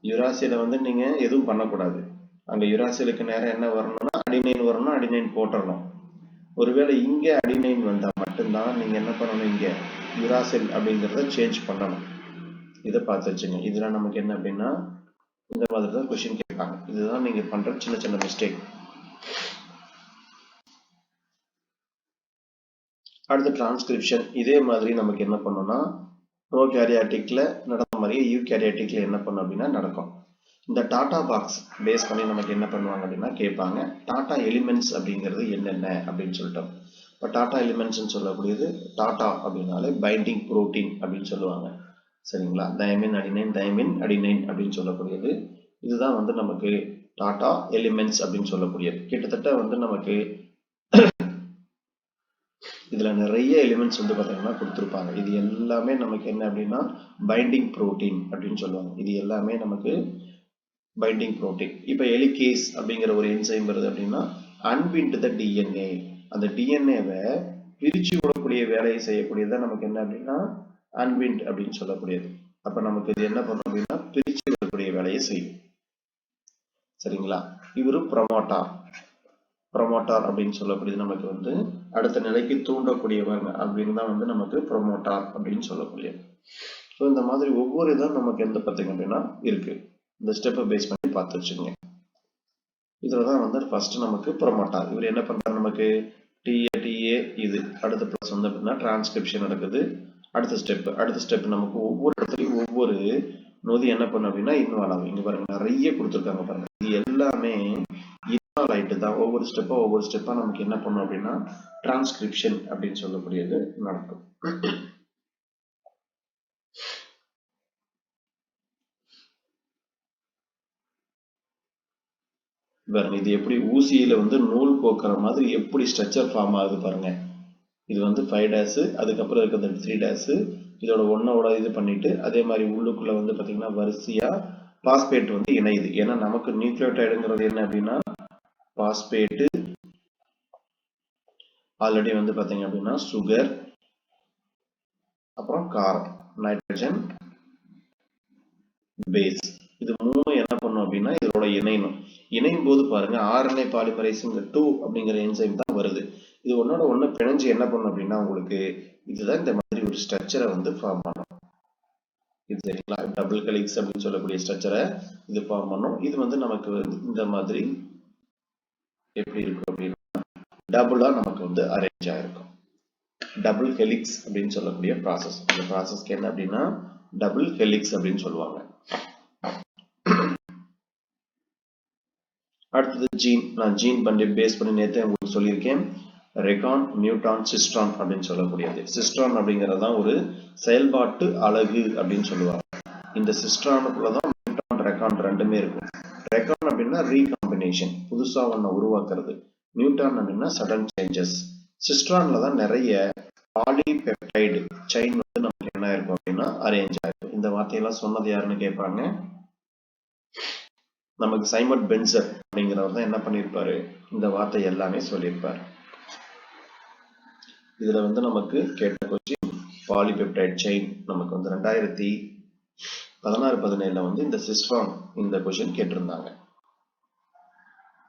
யுராசில வந்து நீங்க எதுவும் பண்ணக்கூடாது. அங்க யுராசிலுக்கு நேரம் என்ன வரணும்னா அடினைன் வரணும், அடினைன் போட்டுறணும். ஒருவேளை இங்க அடினைன் வந்தா மட்டும்தான் நீங்க என்ன பண்ணணும், இங்க யுராசில் அப்படிங்கிறத சேஞ்ச் பண்ணணும். இதை பார்த்து வச்சுங்க. இதெல்லாம் நமக்கு என்ன அப்படின்னா இந்த மாதிரி தான் கொஸ்டின் கேட்பாங்க. இதுதான் நீங்க பண்ற சின்ன சின்ன மிஸ்டேக். அடுத்த டிரான்ஸ்கிரிப்ஷன் இதே மாதிரி நமக்கு என்ன பண்ணணும்னா ப்ரோகேரியாட்டிக்ல நடந்த மாதிரியே யூகேரியாட்டிக்ல என்ன பண்ணும் அப்படின்னா நடக்கும். இந்த டாடா பாக்ஸ் பேஸ் பண்ணி நமக்கு என்ன பண்ணுவாங்க அப்படின்னா கேட்பாங்க டாடா எலிமெண்ட்ஸ் அப்படிங்கிறது என்னென்ன அப்படின்னு சொல்லிட்டோம். இப்போ டாடா எலிமெண்ட்ஸ்ன்னு சொல்லக்கூடியது டாடா அப்படின்னாலே பைண்டிங் புரோட்டீன் அப்படின்னு சொல்லுவாங்க. சரிங்களா? தைமின் அடினைன் தைமின் அடினைன் அப்படின்னு சொல்லக்கூடியது இதுதான் வந்து நமக்கு டாடா எலிமெண்ட்ஸ் அப்படின்னு சொல்லக்கூடியது. கிட்டத்தட்ட வந்து நமக்கு இதுல நிறைய எலிமெண்ட்ஸ் வந்து பார்த்தீங்கன்னா கொடுத்துருப்பாங்க. இது எல்லாமே நமக்கு என்ன அப்படின்னா பைண்டிங் புரோட்டீன் அப்படின்னு சொல்லுவாங்க. இது எல்லாமே நமக்கு பைண்டிங் புரோட்டீன். இப்போ எலிகேஸ் அப்படிங்கிற ஒரு என்சைம் வருது அப்படின்னா அன்பிண்ட் த டிஎன்ஏ, அந்த டிஎன்ஏவை பிரிச்சு விடக்கூடிய வேலையை செய்யக்கூடியதான் நமக்கு என்ன அப்படின்னா அன்பிண்ட் அப்படின்னு சொல்லக்கூடியது. அப்ப நமக்கு இது என்ன பண்ணும் அப்படின்னா பிரிச்சு விடக்கூடிய வேலையை செய்யும். சரிங்களா? இவரு ப்ரமோட்டார். ப்ரமோட்டார் அப்படின்னு சொல்லக்கூடியது நமக்கு வந்து அடுத்த நிலைக்கு தூண்டக்கூடியவங்க அப்படின்னு தான் வந்து நமக்கு ப்ரமோட்டார் அப்படின்னு சொல்லக்கூடியது. ஸோ இந்த மாதிரி ஒவ்வொரு இதான் நமக்கு எந்த பார்த்தீங்க அப்படின்னா இருக்கு. இந்த ஸ்டெப்பை பேஸ் பண்ணி பார்த்து வச்சுக்கோங்க. இதுல தான் வந்து ஃபர்ஸ்ட் நமக்கு ப்ரமோட்டார். இவர் என்ன பண்றாரு, நமக்கு டிஏ இது அடுத்த ப்ளஸ் வந்து அப்படின்னா டிரான்ஸ்கிரிப்ஷன் நடக்குது. அடுத்த ஸ்டெப் நமக்கு ஒவ்வொரு இடத்துலையும் ஒவ்வொரு நொதி என்ன பண்ணும் அப்படின்னா இன்வால்வ் ஆகும். இங்க பாருங்க நிறைய கொடுத்துருக்காங்க பாருங்க. இது எல்லாமே இன்வால்வ் ஆயிட்டு தான் ஒவ்வொரு ஸ்டெப்பா நமக்கு என்ன பண்ணும் அப்படின்னா டிரான்ஸ்கிரிப்ஷன் அப்படின்னு சொல்லக்கூடியது நடக்கும். பாருங்க இது எப்படி ஊசியில வந்து நூல் கோக்குற மாதிரி எப்படி ஸ்ட்ரக்சர் ஃபார்ம் ஆகுது பாருங்க. இது வந்து 5 டேஸ், அதுக்கப்புறம் இருக்கிறது 3 டேஸ், இதோட ஒன்னோட இது பண்ணிட்டு அதே மாதிரி உள்ளுக்குள்ள வந்து பாத்தீங்கன்னா வரிசையா பாஸ்பேட் வந்து இணையுது. ஏன்னா நமக்கு நியூக்ளியோடைடுங்கிறது என்ன அப்படின்னா பாஸ்பேட், ஆல்ரெடி வந்து பாத்தீங்க அப்படின்னா சுகர், அப்புறம் காரம், நைட்ரஜன் பேஸ், இது மூணு என்ன பண்ணும் அப்படின்னா இதோட இணையணும். இணையும் போது பாருங்க RNA பாலிமரேஸ் 2 அப்படிங்கிற என்சைம் தான் வருது. இது ஒன்னோட ஒண்ணு பிணைஞ்சு என்ன பண்ணும் அப்படின்னா உங்களுக்கு இதுதான் இந்த மாதிரி ஒரு ஸ்ட்ரக்சரை வந்து ஃபார்ம் பண்ணும். இது சரிங்களா? டபுள் ஹெலிக்ஸ் அப்படின்னு சொல்லக்கூடிய ஸ்ட்ரக்சரை இது ஃபார்ம் பண்ணும். இது வந்து நமக்கு இந்த மாதிரி எப்படி இருக்கும் அப்படின்னா டபுளா நமக்கு வந்து அரேஞ்ச் ஆயிருக்கும். டபுள் ஹெலிக்ஸ் அப்படின்னு சொல்லக்கூடிய ப்ராசஸ். இந்த ப்ராசஸ்க்கு என்ன அப்படின்னா டபுள் ஹெலிக்ஸ் அப்படின்னு சொல்லுவாங்க. அடுத்தது ஜீன். நான் ஜீன் பண்ணி பேஸ் பண்ணி நேற்று உங்களுக்கு சொல்லியிருக்கேன். ரெகான், நியூட்ரான், சிஸ்ட்ரான் அப்படின்னு சொல்லக்கூடியது. சிஸ்ட்ரான் அப்படிங்கிறது தான் ஒரு செயல்பாட்டு அலகு அப்படின்னு சொல்லுவாங்க. இந்த சிஸ்ட்ரானுக்குள்ளதான் நியூட்ரான், ரெகான் ரெண்டுமே இருக்கும். ரெகான் அப்படின்னா ரீகாம்பினேஷன், புதுசா ஒன்ன உருவாக்குறது. நியூட்ரான் அப்படின்னா சடன் சேஞ்சஸ். சிஸ்ட்ரான்ல தான் நிறைய பாலிபெப்டைடு செயின் வந்து நமக்கு என்ன இருக்கும் அப்படின்னா அரேஞ்ச் ஆகும். இந்த வார்த்தையெல்லாம் சொன்னது யாருன்னு கேட்பாங்க. நமக்கு சைமன் பென்சர் அப்படிங்கிறவர் தான் என்ன பண்ணியிருப்பாரு இந்த வார்த்தை எல்லாமே சொல்லியிருப்பார். இதுல வந்து நமக்கு கேட்ட கொஸ்டின் பாலிபெப்டைட் செயின் நமக்கு வந்து 2016-17 வந்து இந்த சிஸ்ட்ரான் இந்த கொஸ்டின் கேட்டிருந்தாங்க.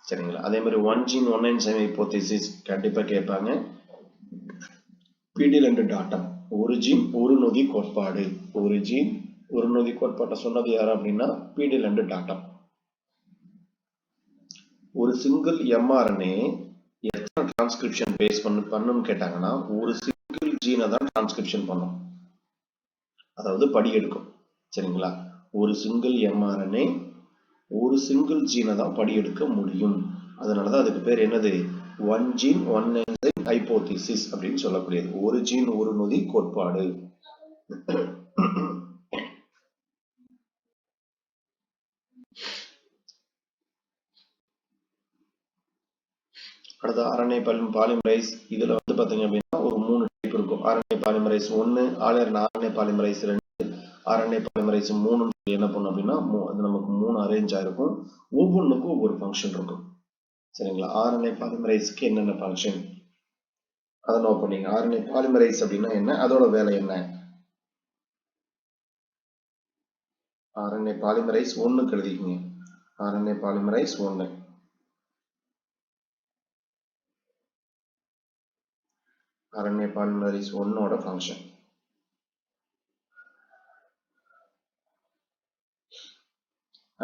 சரிங்களா? அதே மாதிரி one gene one enzyme hypothesis கண்டிப்பா கேட்பாங்க. பீடியல் அண்ட் டாட்டம். ஒரு ஜீன் ஒரு நொதி கோட்பாடு. ஒரு ஜீன் ஒரு நொதி கோட்பாட்டை சொன்னது யாரு அப்படின்னா பீடியல் அண்ட் டாட்டம். ஒரு சிங்கிள் எம்ஆர்என்ஏ எத்தனை டிரான்ஸ்கிரிப்ஷன் பேஸ் பண்ணுன்னு கேட்டாங்கன்னா ஒரு சிங்கிள் ஜீனை தான் டிரான்ஸ்கிரிப்ஷன் பண்ணும், அதாவது படி எடுக்கும். சரிங்களா? ஒரு சிங்கிள் எம்ஆர்என்ஏ ஒரு சிங்கிள் ஜீனை தான் படி எடுக்க முடியும். அதனாலதான் அதுக்கு பேர் என்னது, one gene one enzyme hypothesis அப்படின்னு சொல்லக்கூடியது. ஒரு ஜீன் ஒரு நொதி கோட்பாடு. அடுத்து ஆர்என்ஏ பாலிமரைஸ். இதுல வந்து பாத்தீங்க அப்படின்னா ஒரு 3 டைப் இருக்கும். RNA polymerase 1, RNA polymerase 2, RNA polymerase 3 என்ன பண்ணும் அப்படின்னா அது நமக்கு 3 அரேஞ்ச் ஆயிருக்கும். ஒவ்வொன்றுக்கும் ஒவ்வொரு ஃபங்க்ஷன் இருக்கும். சரிங்களா? ஆர்என்ஏ பாலிமரைஸ்க்கு என்னென்ன ஃபங்க்ஷன் அதை நோட் பண்ணீங்க. ஆர்என்ஏ பாலிமரைஸ் அப்படின்னா என்ன, அதோட வேலை என்ன? ஆர்என்ஏ பாலிமரைஸ் 1 எழுதிக்கங்க. RNA polymerase 1. ஆர்என்ஏ பாலிமரைஸ் 1ஓட ஃபங்க்ஷன்.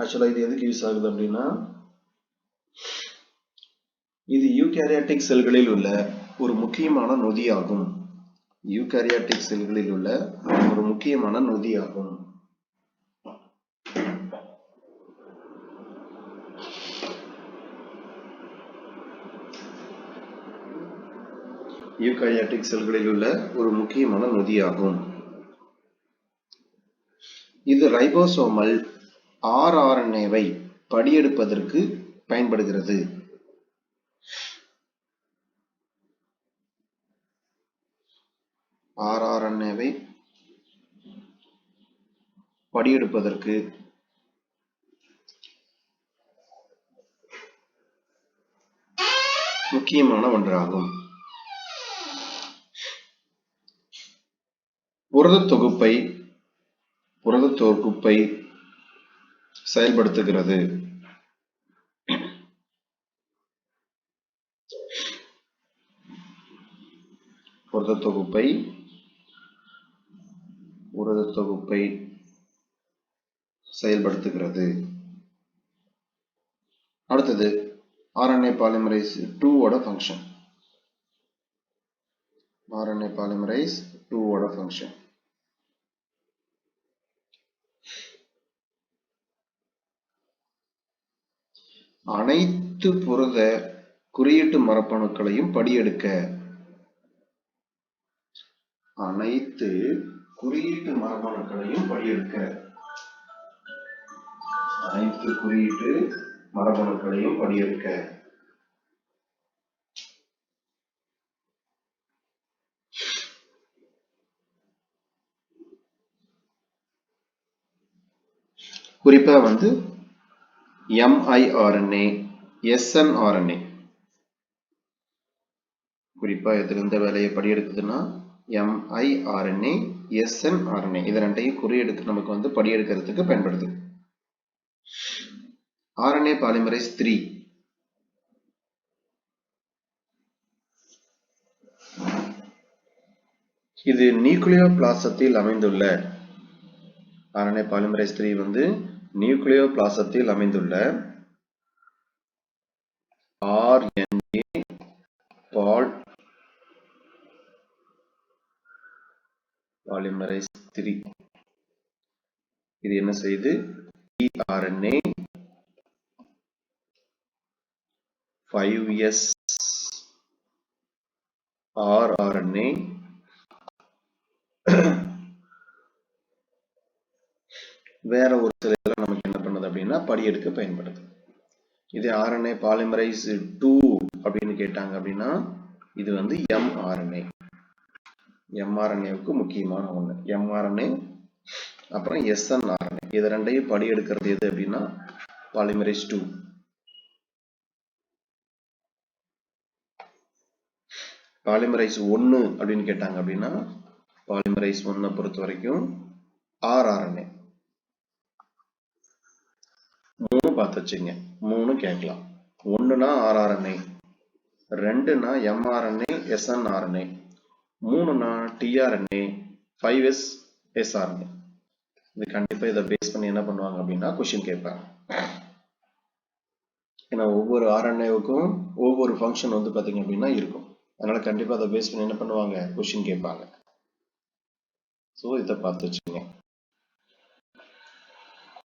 ஆக்சுவலா இது எதுக்கு யூஸ் ஆகுது அப்படின்னா, இது யூகாரியாட்டிக் செல்களில் உள்ள ஒரு முக்கியமான நொதியாகும். யூகாரியாட்டிக் செல்களில் உள்ள ஒரு முக்கியமான நொதியாகும். யூகாரியாட்டிக் செல்களில் உள்ள ஒரு முக்கியமான நொதியாகும். இது ரைபோசோமல் ஆர்ஆர்என்ஏவை படியெடுப்பதற்கு பயன்படுகிறது. ஆர்ஆர்என்ஏவை படியெடுப்பதற்கு முக்கியமான ஒன்றாகும். புரதத் தொகுப்பை செயல்படுத்துகிறது. புரதத் தொகுப்பை செயல்படுத்துகிறது. அடுத்தது ஆர்என்ஏ பாலிமரைஸ் 2ஓட ஃபங்க்ஷன். ஆர்என்ஏ பாலிமரைஸ் 2ஓட ஃபங்க்ஷன். அனைத்து புரத குறியீட்டு மரபணுக்களையும் படியெடுக்க. அனைத்து குறியீட்டு மரபணுக்களையும் படியெடுக்க. அனைத்து குறியீட்டு மரபணுக்களையும் படியெடுக்க. குறிப்பா வந்து எம்ஐஆர்என்ஏ, எஸ்என்ஆர்என்ஏ. குறிப்பா இதுல இந்த வேலையை படியெடுக்குதுன்னா எம்ஐஆர்என்ஏ, எஸ்என்ஆர்என்ஏ இது ரெண்டையும் குறியெடுத்து நமக்கு வந்து படியெடுக்கிறதுக்கு பயன்படுது. RNA polymerase 3. இது நியூக்ளியோபிளாசத்தில் அமைந்துள்ள. ஆர்என்ஏ பாலிமரைஸ் 3 வந்து நியூக்ளியோபிளாசத்தில் அமைந்துள்ள ஆர்என்ஏ பாலிமரைஸ் 3. இது என்ன செய்யுது, tRNA 5S rRNA வேற ஒரு சில இதெல்லாம் நமக்கு என்ன பண்ணுது அப்படின்னா படியெடுக்க பயன்படுது. இது ஆர்என்ஏ பாலிமரைஸ் 2 அப்படின்னு கேட்டாங்க அப்படின்னா இது வந்து எம்ஆர்என்ஏ. எம்ஆர்என்ஏவுக்கு முக்கியமான ஒண்ணு எம்ஆர்என்ஏ, அப்புறம் எஸ்என்ஆர்என்ஏ. இது ரெண்டையும் படியெடுக்கிறது எது அப்படின்னா பாலிமரைஸ் 2. பாலிமரைஸ் 1 அப்படின்னு கேட்டாங்க அப்படின்னா பாலிமரைஸ் 1 பொறுத்த வரைக்கும் ஆர்ஆர்என்ஏ 3 பார்த்து வச்சுங்க. 3 கேட்கலாம். 1னா ஆர்ஆர்என்ஏ, 2னா எம்ஆர்என்ஏ, எஸ்என்ஆர்என்ஏ, 3னா tRNA, 5s sRNA. இது கண்டிப்பா இதை பேஸ் பண்ணி என்ன பண்ணுவாங்க அப்படின்னா கொஸ்டின் கேட்பாங்க. ஏன்னா ஒவ்வொரு RNAவுக்கும் ஒவ்வொரு ஃபங்க்ஷன் வந்து பாத்தீங்க அப்படின்னா இருக்கும். அதனால கண்டிப்பா அதை பேஸ் பண்ணி என்ன பண்ணுவாங்க, கொஸ்டின் கேட்பாங்க. ஸோ இதை பார்த்து வச்சுங்க.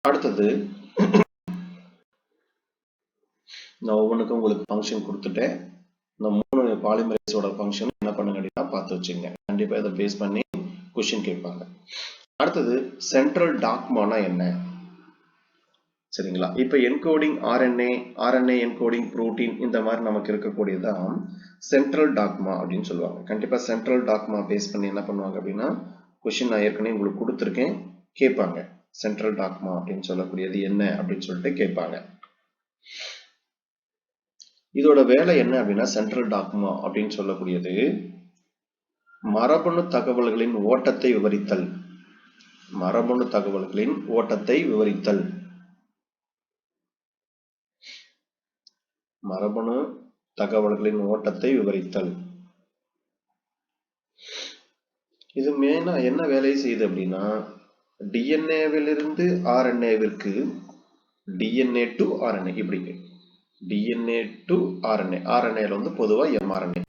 அடுத்தது நான் ஒவ்வொன்றுக்கும் உங்களுக்கு ஃபங்க்ஷன் கொடுத்துட்டேன். இந்த 3 பாலிமரேஸோட ஃபங்க்ஷன் என்ன பண்ணுங்க அப்படின்னா பார்த்து வச்சுங்க. கண்டிப்பா இதை பேஸ் பண்ணி கொஸ்டின் கேட்பாங்க. அடுத்தது சென்ட்ரல் டாக்மானா என்ன? சரிங்களா? இப்ப என்கோடிங் ஆர்என்ஏ என்கோடிங் புரோட்டீன் இந்த மாதிரி நமக்கு இருக்கக்கூடியதான் சென்ட்ரல் டாக்மா அப்படின்னு சொல்லுவாங்க. கண்டிப்பா சென்ட்ரல் டாக்மா பேஸ் பண்ணி என்ன பண்ணுவாங்க அப்படின்னா கொஸ்டின் நான் ஏற்கனவே உங்களுக்கு கொடுத்துருக்கேன், கேட்பாங்க. சென்ட்ரல் டாக்மா அப்படின்னு சொல்லக்கூடியது என்ன அப்படின்னு சொல்லிட்டு கேட்பாங்க. இதோட வேலை என்ன அப்படின்னா சென்ட்ரல் டாக்மா அப்படின்னு சொல்லக்கூடியது மரபணு தகவல்களின் ஓட்டத்தை விவரித்தல். மரபணு தகவல்களின் ஓட்டத்தை விவரித்தல். மரபணு தகவல்களின் ஓட்டத்தை விவரித்தல். இது மெயினா என்ன வேலை செய்யுது அப்படின்னா டிஎன்ஏவிலிருந்து ஆர்என்ஏவிற்கு, டிஎன்ஏ டு ஆர்என்ஏ, இப்படி டிஎன்ஏ டு ஆர்என்ஏ, ஆர்என்ஏல வந்து பொதுவா எம்ஆர்என்ஏ,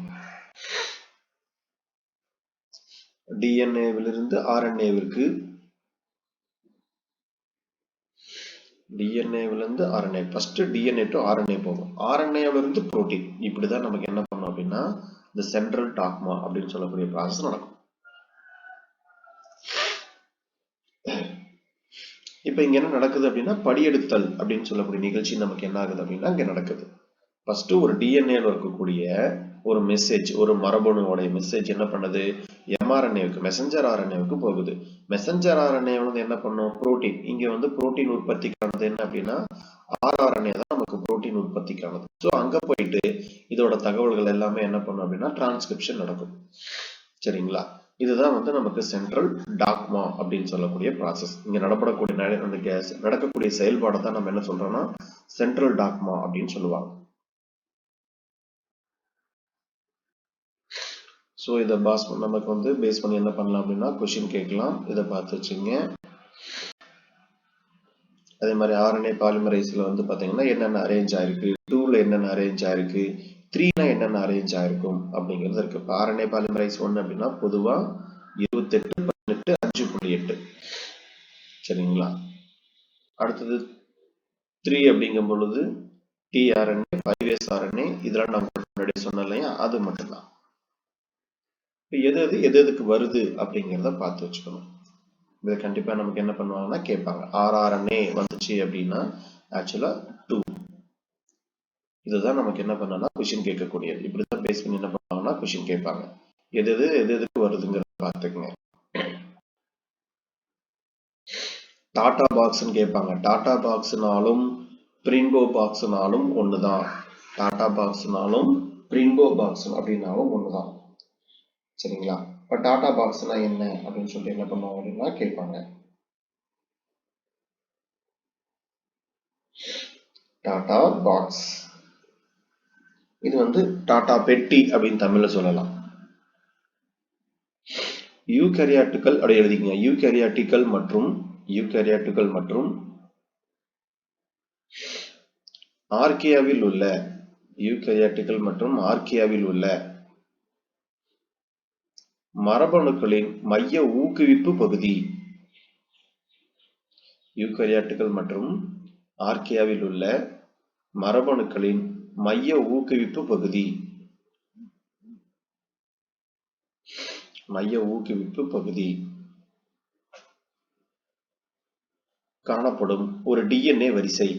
டிஎன்ஏவிலிருந்து ஆர்என்ஏவிற்கு, டிஎன்ஏவிலிருந்து RNA, first DNA to RNA போகும், ஆர்என்ஏவிலிருந்து புரோட்டீன், இப்படிதான் நமக்கு என்ன பண்ணும் அப்படின்னா இந்த சென்ட்ரல் டாக்மா அப்படின்னு சொல்லக்கூடிய ப்ராசஸ் நடக்கும். இப்ப இங்க என்ன நடக்குது அப்படின்னா படியெடுத்தல் அப்படின்னு சொல்லக்கூடிய நிகழ்ச்சி நமக்கு என்ன ஆகுது அப்படின்னா இங்க நடக்குது. ஃபர்ஸ்ட் ஒரு டிஎன்ஏல இருக்கக்கூடிய ஒரு மெசேஜ், ஒரு மரபணுவோட மெசேஜ் என்ன பண்ணுது, எம்ஆர்என்ஏவுக்கு, மெசஞ்சர் ஆர்என்ஏவுக்கு போகுது. மெசஞ்சர் ஆர்என்ஏ வந்து என்ன பண்ணும், புரோட்டீன், இங்க வந்து புரோட்டீன் உற்பத்திக்கானது என்ன அப்படின்னா ஆர்ஆர்என்ஏ தான் நமக்கு புரோட்டீன் உற்பத்திக்கானது. ஸோ அங்க போயிட்டு இதோட தகவல்கள் எல்லாமே என்ன பண்ணும் அப்படின்னா டிரான்ஸ்கிரிப்ஷன் நடக்கும். சரிங்களா? இதுதான் வந்து நமக்கு சென்ட்ரல் டாக்மா அப்படின்னு சொல்லக்கூடிய ப்ராசஸ். இங்க நடக்கக்கூடிய செயல்பாடை தான் நம்ம என்ன சொல்றோம்னா சென்ட்ரல் டாக்மா அப்படின்னு சொல்லுவாங்க. ஸோ இதை நமக்கு வந்து பேஸ் பண்ணி என்ன பண்ணலாம் அப்படின்னா கொஸ்டின் கேட்கலாம். இதை பார்த்து வச்சுங்க. அதே மாதிரி ஆர்என்ஏ பாலிமரைஸ்ல வந்து பாத்தீங்கன்னா என்னென்ன அரேஞ்ச் ஆயிருக்கு, 2ல என்னென்ன அரேஞ்ச் ஆயிருக்கு, 3ல என்னென்ன அரேஞ்ச் ஆயிருக்கும் அப்படிங்கிறது இருக்கு. இப்போ ஆர்என்ஏ பாலிமரைஸ் 1 அப்படின்னா பொதுவா 28, 18, 5.8. சரிங்களா? அடுத்தது 3 அப்படிங்கும் பொழுது tRNA, 5s RNA, இதெல்லாம் நான் முன்னாடி சொன்னேன் இல்லையா, அது மட்டும்தான். எதுக்கு வருது அப்படிங்கிறத பார்த்து வச்சுக்கணும். இதை கண்டிப்பா நமக்கு என்ன பண்ணுவாங்கன்னா கேட்பாங்க. RRNA வந்துச்சு அப்படின்னா ஆக்சுவலா 2. இதுதான் நமக்கு என்ன பண்ணனா கொஸ்டின் கேட்கக்கூடியது. இப்படிதான் பேஸ் பண்ணி என்ன பண்ணுவாங்கன்னா கொஸ்டின் கேட்பாங்க. எதுக்கு வருதுங்கிறத பார்த்துக்கங்க. டாடா பாக்ஸ்ன்னு கேட்பாங்க. டாடா பாக்ஸ்னாலும் பிரின்போ பாக்ஸ்னாலும் ஒண்ணுதான். டாடா பாக்ஸ்னாலும் பிரின்போ பாக்ஸ் அப்படின்னாலும் ஒண்ணுதான். சரிங்களா? இப்ப டாடா பாக்ஸ்னா என்ன அப்படின்னு சொல்லிட்டு என்ன பண்ணுவாங்க அப்படின்னா கேட்பாங்க. டாடா பாக்ஸ், இது வந்து டாடா பெட்டி அப்படின்னு தமிழ்ல சொல்லலாம். யூகரியாட்டுகள் அப்படி எழுதிக்கங்க. யூகரியாட்டிகள் மற்றும் ஆர்கியாவில் உள்ள, யூகரியாட்டிகள் மற்றும் ஆர்கியாவில் உள்ள மரபணுக்களின் மைய ஊக்குவிப்பு பகுதி. யூகரியாட்டுகள் மற்றும் ஆர்கியாவில் உள்ள மரபணுக்களின் மைய ஊக்குவிப்பு பகுதி. மைய ஊக்குவிப்பு பகுதி காணப்படும் ஒரு டிஎன்ஏ வரிசை.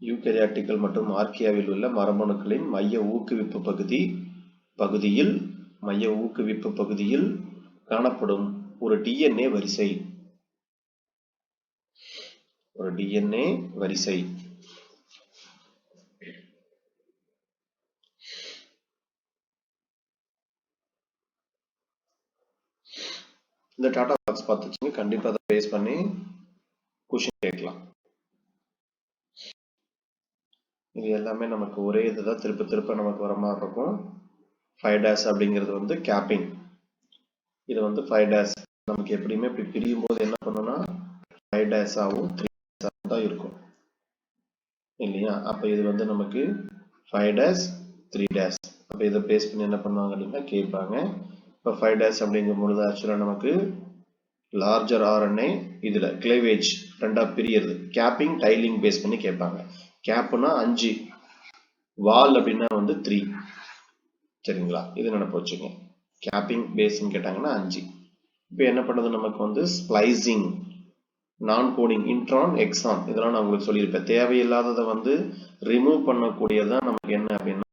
யூகரியாட்டிகள் மற்றும் ஆர்கியாவில் உள்ள மரபணுக்களின் மைய ஊக்குவிப்பு பகுதியில் காணப்படும் ஒரு டிஎன்ஏ வரிசை. ஒரு டிஎன்ஏ வரிசை. இந்த டாடா பாக்ஸ் பார்த்துச்சுங்க. கண்டிப்பா அதை பேஸ் பண்ணி கொஸ்டின் கேட்கலாம். இது எல்லாமே நமக்கு ஒரே இதுதான் திருப்ப திருப்ப நமக்கு வர மாதிரி இருக்கும். 5' அப்படிங்கிறது வந்து கேப்பிங். இது வந்து 5' நமக்கு எப்படியுமே இப்படி பிரியும் போது என்ன பண்ணணும்னா 5' ஆகும் 3' தான் இருக்கும் இல்லையா? அப்ப இது வந்து நமக்கு 5' 3' அப்ப இதை பேஸ் பண்ணி என்ன பண்ணுவாங்க அப்படின்னா கேட்பாங்க. இப்போ 5' அப்படிங்கும் பொழுது ஆக்சுவலா நமக்கு லார்ஜர் RNA இதுல கிளேவேஜ் ரெண்டா பிரியறது. கேப்பிங் டைலிங் பேஸ் பண்ணி கேட்பாங்க. கேப்னா 5, வால் அப்படின்னா வந்து 3. சரிங்களா? இது நினைப்பு வச்சுங்க. கேப்பிங் பேஸ்ன்னு கேட்டாங்கன்னா 5. இப்போ என்ன பண்ணது நமக்கு வந்து ஸ்ப்ளைசிங், நான் கோடிங், இன்ட்ரான், எக்ஸான் இதெல்லாம் நான் உங்களுக்கு சொல்லியிருப்பேன். தேவையில்லாததை வந்து ரிமூவ் பண்ணக்கூடியதான் நமக்கு என்ன அப்படின்னா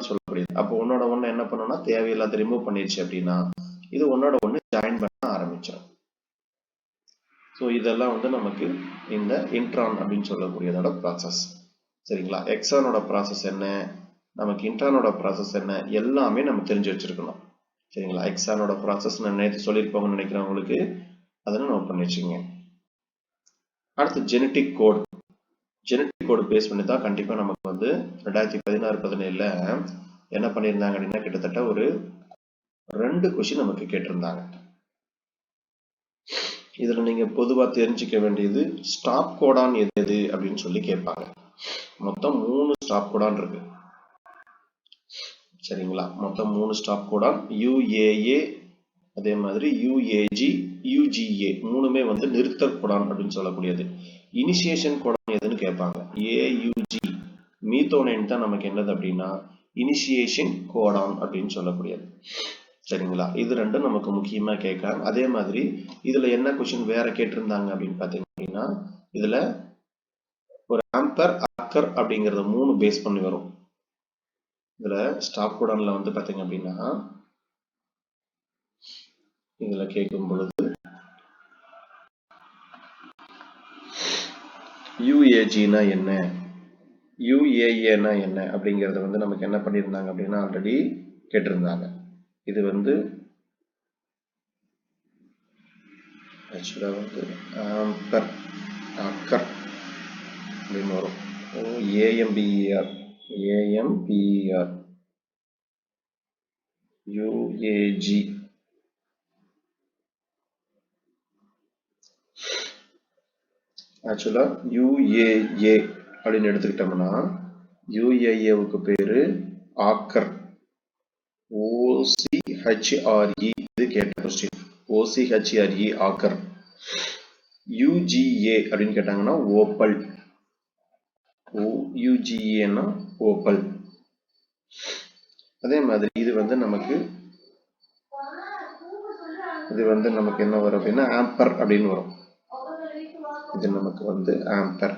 சொல்லக்கூடியது. அப்போ ஒன்னோட ஒண்ணு என்ன பண்ணணும்னா தேவையில்லாத ரிமூவ் பண்ணிடுச்சு அப்படின்னா இது ஒன்னோட ஒண்ணு ஜாயின் பண்ண ஆரம்பிச்சிடும். ஸோ இதெல்லாம் வந்து நமக்கு இந்த இன்ட்ரான் அப்படின்னு சொல்லக்கூடியதோட ப்ராசஸ். சரிங்களா? எக்ஸானோட ப்ராசஸ் என்ன, நமக்கு இன்ட்ரானோட ப்ராசஸ் என்ன, எல்லாமே நம்ம தெரிஞ்சு வச்சிருக்கணும். சரிங்களா? எக்ஸானோட ப்ராசஸ் நான் நேற்று சொல்லியிருப்போம்னு நினைக்கிறேன் உங்களுக்கு. அதெல்லாம் நோட் பண்ணி வச்சுங்க. அடுத்து genetic code. Genetic code base பண்ணி தான் கண்டிப்பா நமக்கு வந்து 2016-17ல என்ன பண்ணியிருந்தாங்க அப்படின்னா கிட்டத்தட்ட ஒரு 2 கொஸ்டின் நமக்கு கேட்டிருந்தாங்க. இதுல நீங்க பொதுவா தெரிஞ்சுக்க வேண்டியது ஸ்டாப் கோடான் எது அப்படின்னு சொல்லி கேட்பாங்க. மொத்தம் 3 ஸ்டாப் கோடான் இருக்கு. சரிங்களா? மொத்தம் 3 ஸ்டாப் கோடான், UAA அதே மாதிரி UAG, UGA மூணுமே வந்து நிறுத்தற் கோடான் அப்படின்னு சொல்லக்கூடியது. இனிஷியேஷன் கோடான் எதுன்னு கேட்பாங்க. AUG மீத்தோனைன் தான் நமக்கு என்னது அப்படின்னா இனிஷியேஷன் கோடான் அப்படின்னு சொல்லக்கூடியது. சரிங்களா? இது ரெண்டும் நமக்கு முக்கியமா கேட்கலாம். அதே மாதிரி இதுல என்ன கொஸ்டின் வேற கேட்டிருந்தாங்க அப்படின்னு பாத்தீங்க அப்படின்னா இதுல ஒரு ஆம்பர் ஆக்கர் அப்படிங்கறத 3 பேஸ் பண்ணி வரும். இதுல ஸ்டாப் கோடான்ல வந்து பாத்தீங்க அப்படின்னா இதுல கேட்கும் பொழுது UAG-னா என்ன, UAA-னா என்ன அப்படிங்கறத வந்து நமக்கு என்ன பண்ணியிருந்தாங்க அப்படின்னா ஆல்ரெடி கேட்டிருந்தாங்க. இது வந்து ஆக்சுவலா வந்து ஆம்பர் ஆக்கர் அப்படின்னு வரும். AMPER UAG ஆக்சுவலா UAA அப்படின்னு எடுத்துக்கிட்டோம்னா UAA-வுக்கு பேரு ஆக்கர். OCHRE இது கேட்ட கொஸ்டின். OCHRE ஆக்கர். UGA அப்படின்னு கேட்டாங்கன்னா ஓப்பல். UGA-னா ஓப்பல். அதே மாதிரி இது வந்து நமக்கு என்ன வரும் அப்படின்னா ஆம்பர் அப்படின்னு வரும். இது நமக்கு வந்து ஆம்பர்.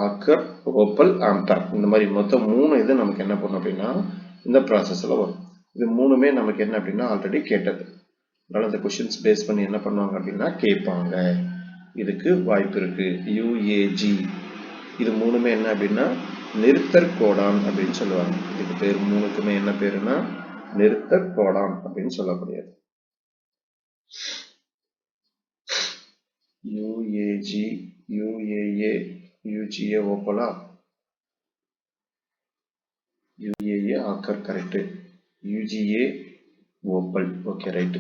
ஆக்கர், ஓப்பல், ஆம்பர் இந்த மாதிரி மொத்தம் 3 இது நமக்கு என்ன பண்ணும் அப்படின்னா இந்த ப்ராசஸ்ல வரும். இது மூணுமே நமக்கு என்ன அப்படின்னா ஆல்ரெடி கேட்டது. அதனால இந்த கொஸ்டின்ஸ் பேஸ் பண்ணி என்ன பண்ணுவாங்க அப்படின்னா கேட்பாங்க. இதுக்கு வாய்ப்பு இருக்கு. UAG இது மூணுமே என்ன அப்படின்னா நிறுத்தற் கோடான் அப்படின்னு சொல்லுவாங்க. இதுக்கு பேர் மூணுக்குமே என்ன பேருன்னா நிறுத்தற் கோடான் அப்படின்னு சொல்லக்கூடியது. UAG, UAA, UGA ஓப்பலா? UAA ochre correct. UGA opal. Okay right.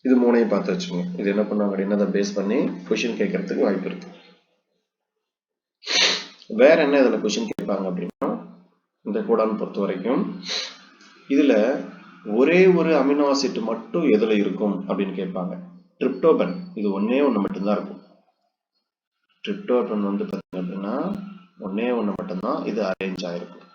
இது மூணையும் பார்த்து வச்சுக்கோங்க. இது என்ன பண்ணுவாங்க அப்படின்னா அதை பேஸ் பண்ணி கொஸ்டின் கேட்கறதுக்கு வாய்ப்பு இருக்கு. வேற என்ன இதுல கொஸ்டின் கேட்பாங்க அப்படின்னா இந்த கோடான் பொறுத்த வரைக்கும் இதுல ஒரே ஒரு அமினோ ஆசிட் மட்டும் எதுல இருக்கும் அப்படின்னு கேட்பாங்க. டிரிப்டோபன் இது ஒன்னே ஒண்ணு மட்டும்தான் இருக்கும். டிரிப்டோபன் வந்து பாத்தீங்க அப்படின்னா ஒன்னே ஒண்ணு மட்டும்தான் இது அரேஞ்ச் ஆயிருக்கும்.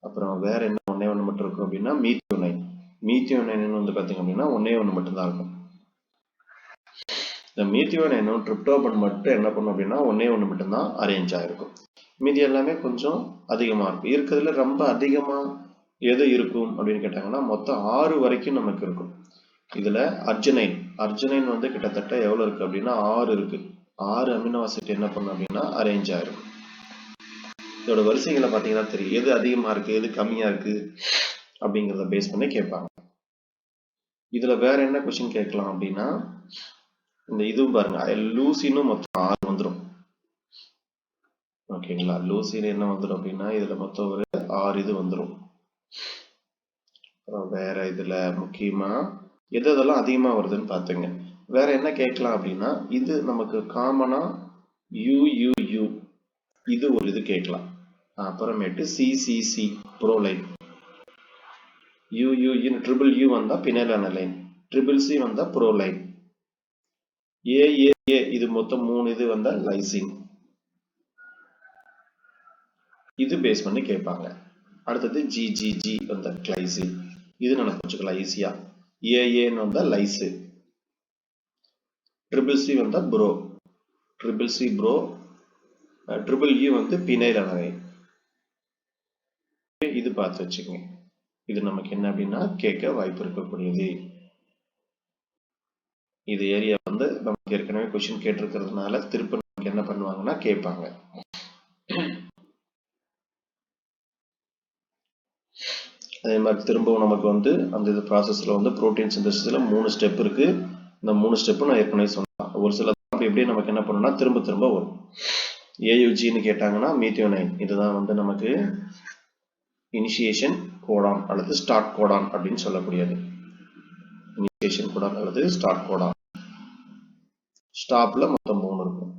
அப்புறம் வேற என்ன ஒன்னே ஒண்ணு மட்டும் இருக்கும் அப்படின்னா மீத்தியோனைன். மீத்தியோனைன் வந்து பாத்தீங்க அப்படின்னா ஒன்னே ஒண்ணு மட்டும்தான் இருக்கும். இந்த மீத்தியோனைனும் டிரிப்டோபன் மட்டும் என்ன பண்ணும் அப்படின்னா ஒன்னே ஒண்ணு மட்டும்தான் அரேஞ்ச் ஆயிருக்கும். மீதி எல்லாமே கொஞ்சம் அதிகமா இருக்கும். இருக்கிறதுல ரொம்ப அதிகமா எது இருக்கும் அப்படின்னு கேட்டாங்கன்னா மொத்தம் 6 வரைக்கும் நமக்கு இருக்கும். இதுல அர்ஜினைன் வந்து கிட்டத்தட்ட எவ்வளவு இருக்கு அப்படின்னா 6 இருக்கு. 6 அமினோ ஆசிட் என்ன பண்ணும் அப்படின்னா அரேஞ்ச் ஆயிருக்கும். இதோட வரிசைகளை பார்த்தீங்கன்னா தெரியும், எது அதிகமா இருக்கு எது கம்மியா இருக்கு அப்படிங்கிறத பேஸ் பண்ணி கேட்பாங்க. இதுல வேற என்ன கொஸ்டின் கேட்கலாம் அப்படின்னா, இந்த இதுவும் பாருங்க, லூசினும் மொத்தம் 6 வந்துடும். ஓகேங்களா, லூசின் என்ன வந்துடும் அப்படின்னா இதுல மொத்தம் ஒரு 6 இது வந்துடும். வேற இதுல முக்கியமா எதெல்லாம் அதிகமா வருதுன்னு பாத்துங்க. வேற என்ன கேட்கலாம் அப்படின்னா, இது நமக்கு காமனா UUU இது ஒரு இது கேட்கலாம். அப்புறமேட்டு CCC proline, UUU triple U வந்தா பினைலனைன், ட்ரிபிள் C வந்தா புரோலைன், AAA இது மொத்தம் 3 இது வந்தா லைசின். இது பேஸ் பண்ணி கேட்பாங்க. அடுத்தது GGG வந்தா கிளைசின். இது நினைச்சு வச்சுக்கலாம் ஈஸியா. ஏஏன்னு வந்தா லைசு, ட்ரிபிள் C வந்தா bro, triple C bro, triple E வந்து பினைலனைன். இது பார்த்து வச்சுக்கோங்க. இது நமக்கு என்ன அப்படின்னா கேட்க வாய்ப்பு இருக்கக்கூடியது. இது ஏரியா வந்து நமக்கு ஏற்கனவே கொஸ்டின் கேட்டிருக்கிறதுனால திருப்பி நமக்கு என்ன பண்ணுவாங்கன்னா கேட்பாங்க. அதே மாதிரி திரும்பவும் நமக்கு வந்து அந்த இது ப்ராசஸ்ல வந்து புரோட்டீன் சிந்தசிஸ்ல 3 ஸ்டெப் இருக்கு. இந்த 3 ஸ்டெப் நான் ஏற்கனவே சொன்னேன். ஒரு சில எப்படியே நமக்கு என்ன பண்ணணும்னா திரும்ப திரும்ப வரும். AUGன்னு கேட்டாங்கன்னா மீத்தியோனைன், இதுதான் வந்து நமக்கு இனிஷியேஷன் கோடான் அல்லது ஸ்டார்ட் கோடான் அப்படின்னு சொல்லக்கூடியது. இனிஷியேஷன் கோடான் அல்லது ஸ்டார்ட் கோடான். ஸ்டாப்ல மொத்தம் 3 இருக்கும்.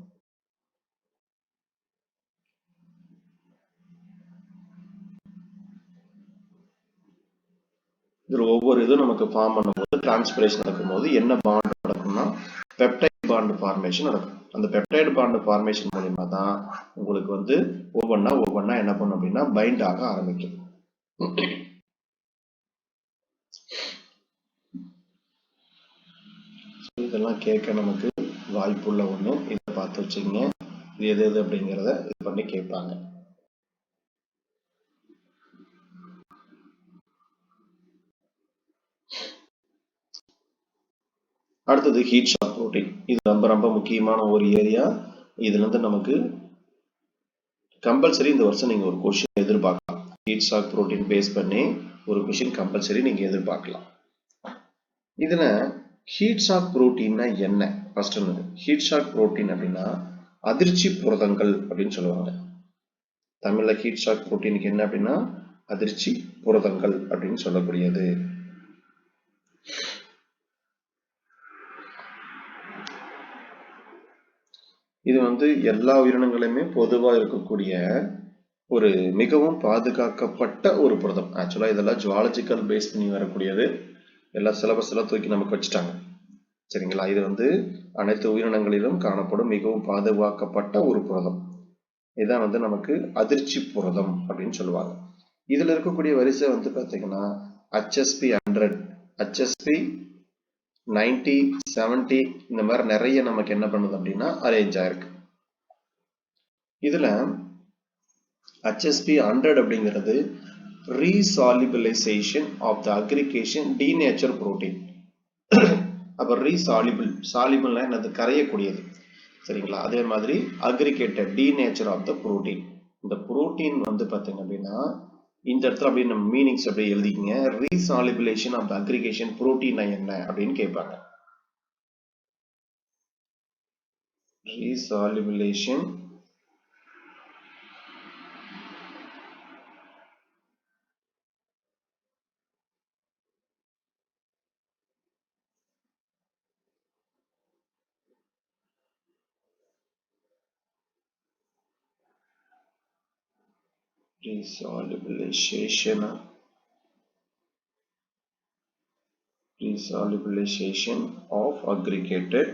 இதுல ஒவ்வொரு இதுவும் நமக்கு ஃபார்ம் பண்ணும்போது டிரான்ஸ்பிரேஷன் நடக்கும்போது என்ன பாண்ட் நடக்கும்னா பெப்டைட் பாண்ட் ஃபார்மேஷன் நடக்கும். அந்த பெப்டைட் பாண்ட் ஃபார்மேஷன் மூலமா தான் உங்களுக்கு வந்து ஒவ்வொன்னா என்ன பண்ணும் அப்படின்னா பைண்ட் ஆக ஆரம்பிக்கும். இதெல்லாம் கேட்க நமக்கு வாய்ப்புள்ள ஒண்ணு. இதை பார்த்து வச்சுக்கோங்க. இது எது எது அப்படிங்கிறத இது பண்ணி கேட்பாங்க. அடுத்தது ஹீட் ஷாக் புரோட்டீன். இது ரொம்ப ரொம்ப முக்கியமான ஒரு ஏரியா. இதுல இருந்து நமக்கு கம்பல்சரி இந்த வருஷம் நீங்க ஒரு கொஸ்டின் எதிர்பார்க்கலாம். ஹீட் ஷாக் புரோட்டீன் பேஸ் பண்ணி ஒரு கொஸ்டின் கம்பல்சரி நீங்க எதிர்பார்க்கலாம். இதுல ஹீட் ஷாக் புரோட்டீன்னா என்ன? ஃபர்ஸ்ட் ஹீட் ஷாக் புரோட்டீன் அப்படின்னா அதிர்ச்சி புரதங்கள் அப்படின்னு சொல்லுவாங்க. தமிழ்ல ஹீட் ஷாக் புரோட்டீனுக்கு என்ன அப்படின்னா அதிர்ச்சி புரதங்கள் அப்படின்னு சொல்லக்கூடியது. இது வந்து எல்லா உயிரினங்களுமே பொதுவா இருக்கக்கூடிய ஒரு மிகவும் பாதுகாக்கப்பட்ட ஒரு புரதம். ஆக்சுவலா இதெல்லாம் ஜுவாலஜிக்கல் பேஸ் பண்ணி வரக்கூடியது. எல்லா சிலபஸ் எல்லாம் தூக்கி நமக்கு வச்சுட்டாங்க. சரிங்களா, இது வந்து அனைத்து உயிரினங்களிலும் காணப்படும் மிகவும் பாதுகாக்கப்பட்ட ஒரு புரதம். இதான் வந்து நமக்கு அதிர்ச்சி புரதம் அப்படின்னு சொல்லுவாங்க. இதுல இருக்கக்கூடிய வரிசை வந்து பாத்தீங்கன்னா HSP 100, HSP 90, 70 இந்த மாதிரி நிறைய நமக்கு என்ன பண்ணுது அப்படின்னா அரேஞ்ச் ஆயிருக்கு. இதுல HSP 100 அப்படிங்கிறது resolubilization of the aggregation denature protein. அப்ப சாலிபிள்னா என்னது? கரையக்கூடியது. சரிங்களா, அதே மாதிரி aggregated denature of the protein. இந்த புரோட்டீன் வந்து பாத்தீங்க அப்படின்னா இந்த இடத்துல அப்படியே நம்ம மீனிங்ஸ் அப்படியே எழுதிக்கங்க. Resolubilisation of the aggregation protein என்ன அப்படின்னு கேட்பாங்க. resolubilization of aggregated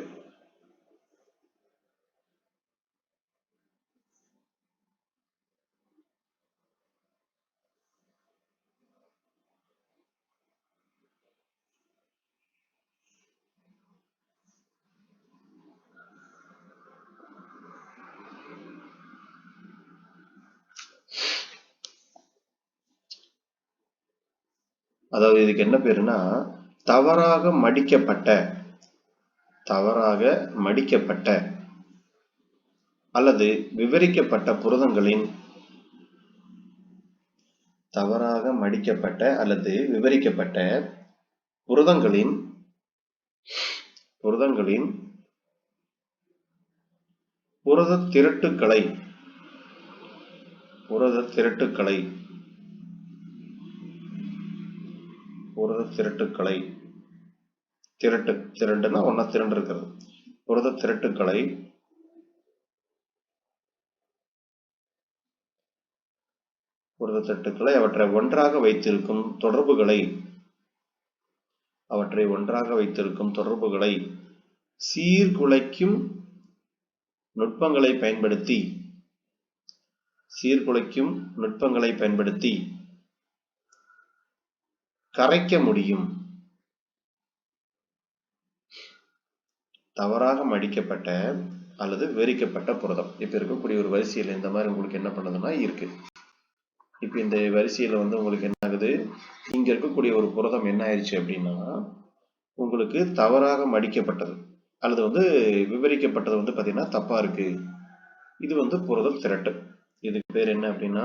அதாவது இதுக்கு என்ன பேருன்னா தவறாக மடிக்கப்பட்ட அல்லது விவரிக்கப்பட்ட புரதங்களின் தவறாக மடிக்கப்பட்ட அல்லது விவரிக்கப்பட்ட புரதங்களின் புரத திரட்டுக்களை திரண்டுனா ஒன்னா திரண்டு இருக்கிறது. புரத திரட்டுக்களை அவற்றை ஒன்றாக வைத்திருக்கும் தொடர்புகளை சீர்குலைக்கும் நுட்பங்களை பயன்படுத்தி கரைக்க முடியும். தவறாக மடிக்கப்பட்ட அல்லது விவரிக்கப்பட்ட புரதம். இப்ப இருக்கக்கூடிய ஒரு வரிசையில் இந்த மாதிரி உங்களுக்கு என்ன பண்ணுதுன்னா இருக்கு. இப்ப இந்த வரிசையில உங்களுக்கு என்ன ஆகுது, இங்க இருக்கக்கூடிய ஒரு புரதம் என்ன ஆயிடுச்சு அப்படின்னா உங்களுக்கு தவறாக மடிக்கப்பட்டது அல்லது விவரிக்கப்பட்டது பாத்தீங்கன்னா தப்பா இருக்கு. இது புரத திரட்டு. இதுக்கு பேர் என்ன அப்படின்னா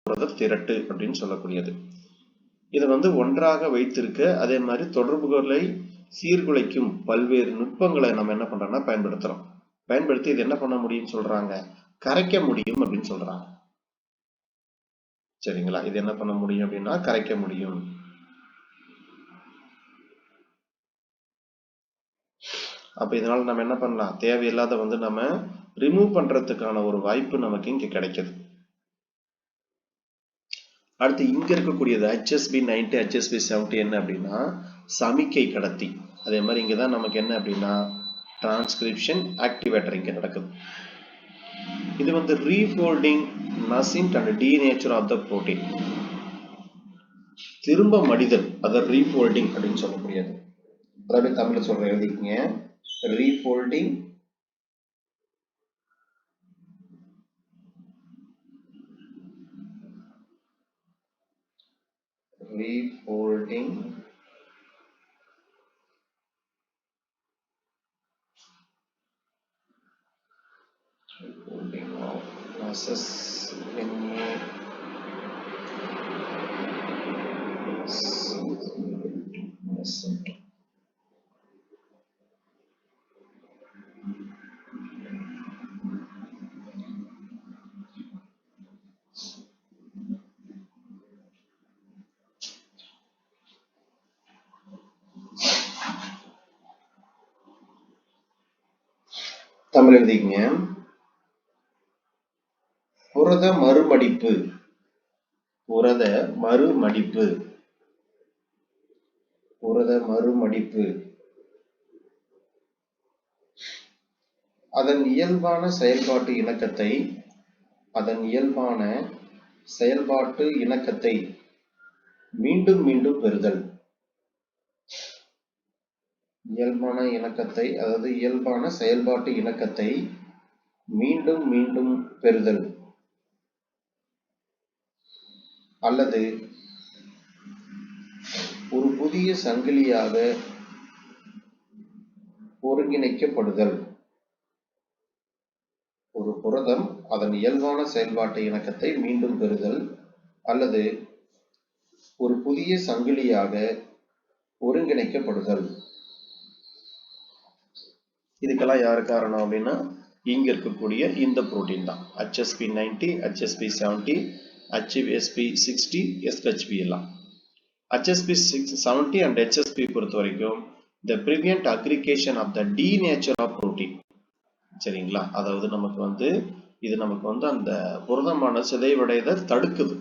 புரத திரட்டு அப்படின்னு சொல்லக்கூடியது. இதை ஒன்றாக வைத்திருக்க அதே மாதிரி தொடர்புகளை சீர்குலைக்கும் பல்வேறு நுட்பங்களை நம்ம என்ன பண்றோம்னா பயன்படுத்தி இது என்ன பண்ண முடியும்னு சொல்றாங்க, கரைக்க முடியும் அப்படின்னு சொல்றாங்க. சரிங்களா? இது என்ன பண்ண முடியும் அப்படின்னா கரைக்க முடியும். அப்ப இதனால நம்ம என்ன பண்ணலாம், தேவையில்லாத நம்ம ரிமூவ் பண்றதுக்கான ஒரு வாய்ப்பு நமக்கு இங்க கிடைக்குது. அடுத்து இங்க இருக்கக்கூடியது HSP90 HSP70 என்ன அப்படின்னா சமிக்கை கடத்தி. அதே மாதிரி இங்கதான் நமக்கு என்ன அப்படின்னா டிரான்ஸ்கிரிப்ஷன் ஆக்டிவேட்டர் இங்க நடக்குது. இது refolding nascent and denature of the protein. திரும்ப மடிதல், அதை ரீஃபோல்டிங் அப்படின்னு சொல்லக்கூடியது. அதாவது தமிழ்ல சொல்ற எழுதிக்கீங்க, ரீஃபோல்டிங் of masses in தமிழ் எழுதிக்கங்க, புரத மறுமடிப்பு அதன் இயல்பான செயல்பாட்டு இணக்கத்தை மீண்டும் மீண்டும் பெறுதல். இயல்பான செயல்பாட்டு இணக்கத்தை மீண்டும் மீண்டும் பெறுதல் அல்லது ஒரு புதிய சங்கிலியாக ஒருங்கிணைக்கப்படுதல். ஒரு புரதம் அதன் இயல்பான செயல்பாட்டு இணக்கத்தை மீண்டும் பெறுதல் அல்லது ஒரு புதிய சங்கிலியாக ஒருங்கிணைக்கப்படுதல். இதுக்கெல்லாம் யாரு காரணம் அப்படின்னா இங்க இருக்கக்கூடிய இந்த புரோட்டீன் தான். HSP90, HSP70, HSP60, SHP எல்லாம். HSP70 and HSP பொறுத்த வரைக்கும் the prevent aggregation of the denature of protein. சரிங்களா? அதாவது நமக்கு இது நமக்கு அந்த புரதமான சிதைவடையதை தடுக்குது.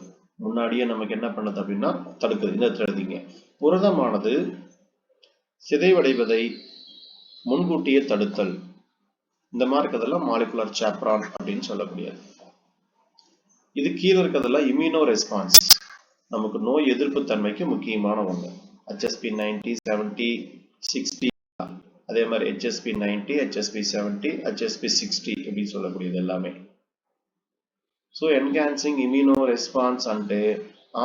முன்னாடியே நமக்கு என்ன பண்ணுது அப்படின்னா தடுக்குது. இந்த எழுதிங்க, புரதமானது சிதைவடைவதை முன்கூட்டியே தடுத்தல். இந்த மாதிரி இருக்கிறதெல்லாம் மாலிகுலர் சாப்ரான் அப்படின்னு சொல்லக்கூடியது. இது கீழே இருக்கிறதெல்லாம் இம்யூனோ ரெஸ்பான்ஸ், நமக்கு நோய் எதிர்ப்பு தன்மைக்கு முக்கியமான ஒன்று. HSP90, 70, 60, அதே மாதிரி HSP90, HSP70, HSP60 அப்படின்னு சொல்லக்கூடியது எல்லாமே. So enhancing immuno response and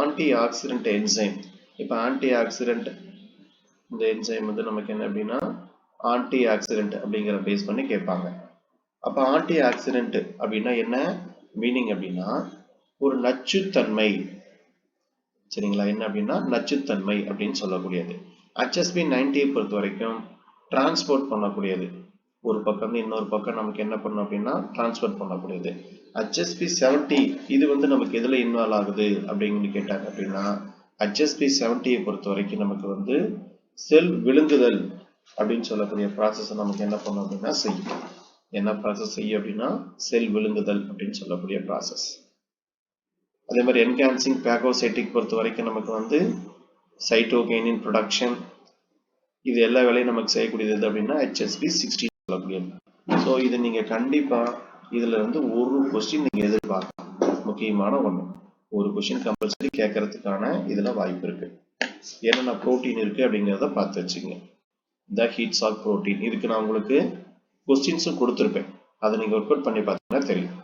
anti accident enzyme. இப்போ ஆன்டி ஆக்சிடென்ட் இந்த என்சைம் நமக்கு என்ன அப்படின்னா ஆன்டி ஆக்சிடென்ட் அப்படிங்கிற பேஸ் பண்ணி கேட்பாங்க. அப்ப ஆன்டி ஆக்சிடென்ட் அப்படின்னா என்ன மீனிங் அப்படின்னா ஒரு நச்சுத்தன்மை சரிங்களா? என்ன அப்படின்னா நச்சுத்தன்மை அப்படின்னு சொல்லக்கூடியது. HSP 90 பொறுத்த வரைக்கும் டிரான்ஸ்போர்ட் பண்ணக்கூடியது. ஒரு பக்கம் இருந்து இன்னொரு பக்கம் நமக்கு என்ன பண்ணும் அப்படின்னா டிரான்ஸ்பர் பண்ணக்கூடியது. HSP 70 இது வந்து நமக்கு எதுல இன்வால்வ் ஆகுது அப்படின்னு கேட்டாங்க அப்படின்னா HSP 70 பொறுத்த வரைக்கும் நமக்கு வந்து செல் விழுங்குதல் அப்படின்னு சொல்லக்கூடிய ப்ராசஸ் நமக்கு என்ன பண்ணும் அப்படின்னா செய்யும். என்ன ப்ராசஸ் செய்யும் அப்படின்னா செல் விழுங்குதல் அப்படின்னு சொல்லக்கூடிய ப்ராசஸ். அதே மாதிரி என்ஹான்சிங் பாகோசைட்டிக் பொறுத்த வரைக்கும் நமக்கு வந்து சைட்டோகைனின் ப்ரொடக்ஷன் இது எல்லா வேலையும் நமக்கு செய்யக்கூடியது அப்படின்னா HSP 60 சொல்லக்கூடியது. ஸோ இது நீங்க கண்டிப்பா இதுல இருந்து ஒரு கொஸ்டின் நீங்க எதிர்பார்க்கலாம். முக்கியமான ஒண்ணு, ஒரு கொஸ்டின் கம்பல்சரி கேட்கறதுக்கான இதுல வாய்ப்பு இருக்கு. என்னென்ன புரோட்டீன் இருக்கு அப்படிங்கிறத பார்த்து வச்சுங்க. த ஹீட் சாக் புரோட்டீன், இதுக்கு நான் உங்களுக்கு கொஸ்டின்ஸும் கொடுத்துருப்பேன். அதை நீங்க ஒர்க் அவுட் பண்ணி பார்த்தீங்கன்னா தெரியும்.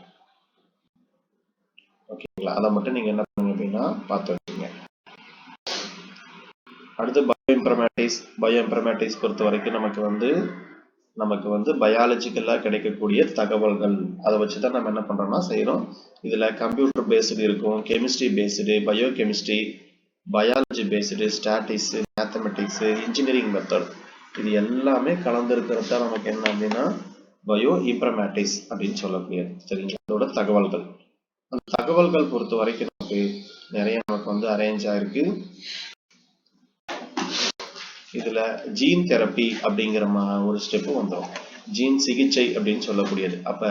ஓகேங்களா? அதை மட்டும் நீங்க என்ன பண்ணுங்க அப்படின்னா பார்த்து வச்சுங்க. அடுத்து பயோஇன்ஃபர்மேட்டிக்ஸ் பொறுத்த வரைக்கும் நமக்கு வந்து பயாலஜிக்கலா கிடைக்கக்கூடிய தகவல்கள், அதை வச்சுதான் நம்ம என்ன பண்றோம்னா செய்யறோம். இதுல கம்ப்யூட்டர் பேஸ்டு இருக்கும், chemistry based, bio chemistry, biology based, statics, mathematics, engineering method, இது எல்லாமே கலந்துருக்கிறது தான் நமக்கு என்ன அப்படின்னா பயோ இன்ஃபர்மேட்டிக்ஸ் அப்படின்னு சொல்லக்கூடியது. சரிங்களா? அதோட தகவல்கள், அந்த தகவல்கள் பொறுத்த வரைக்கும் நமக்கு நிறைய நமக்கு வந்து அரேஞ்ச் ஆயிருக்கு. இதுல ஜீன் தெரப்பி அப்படிங்கிற ஒரு ஸ்டெப் வந்துடும். ஜீன் சிகிச்சை அப்படின்னு சொல்லக்கூடியது. அப்ப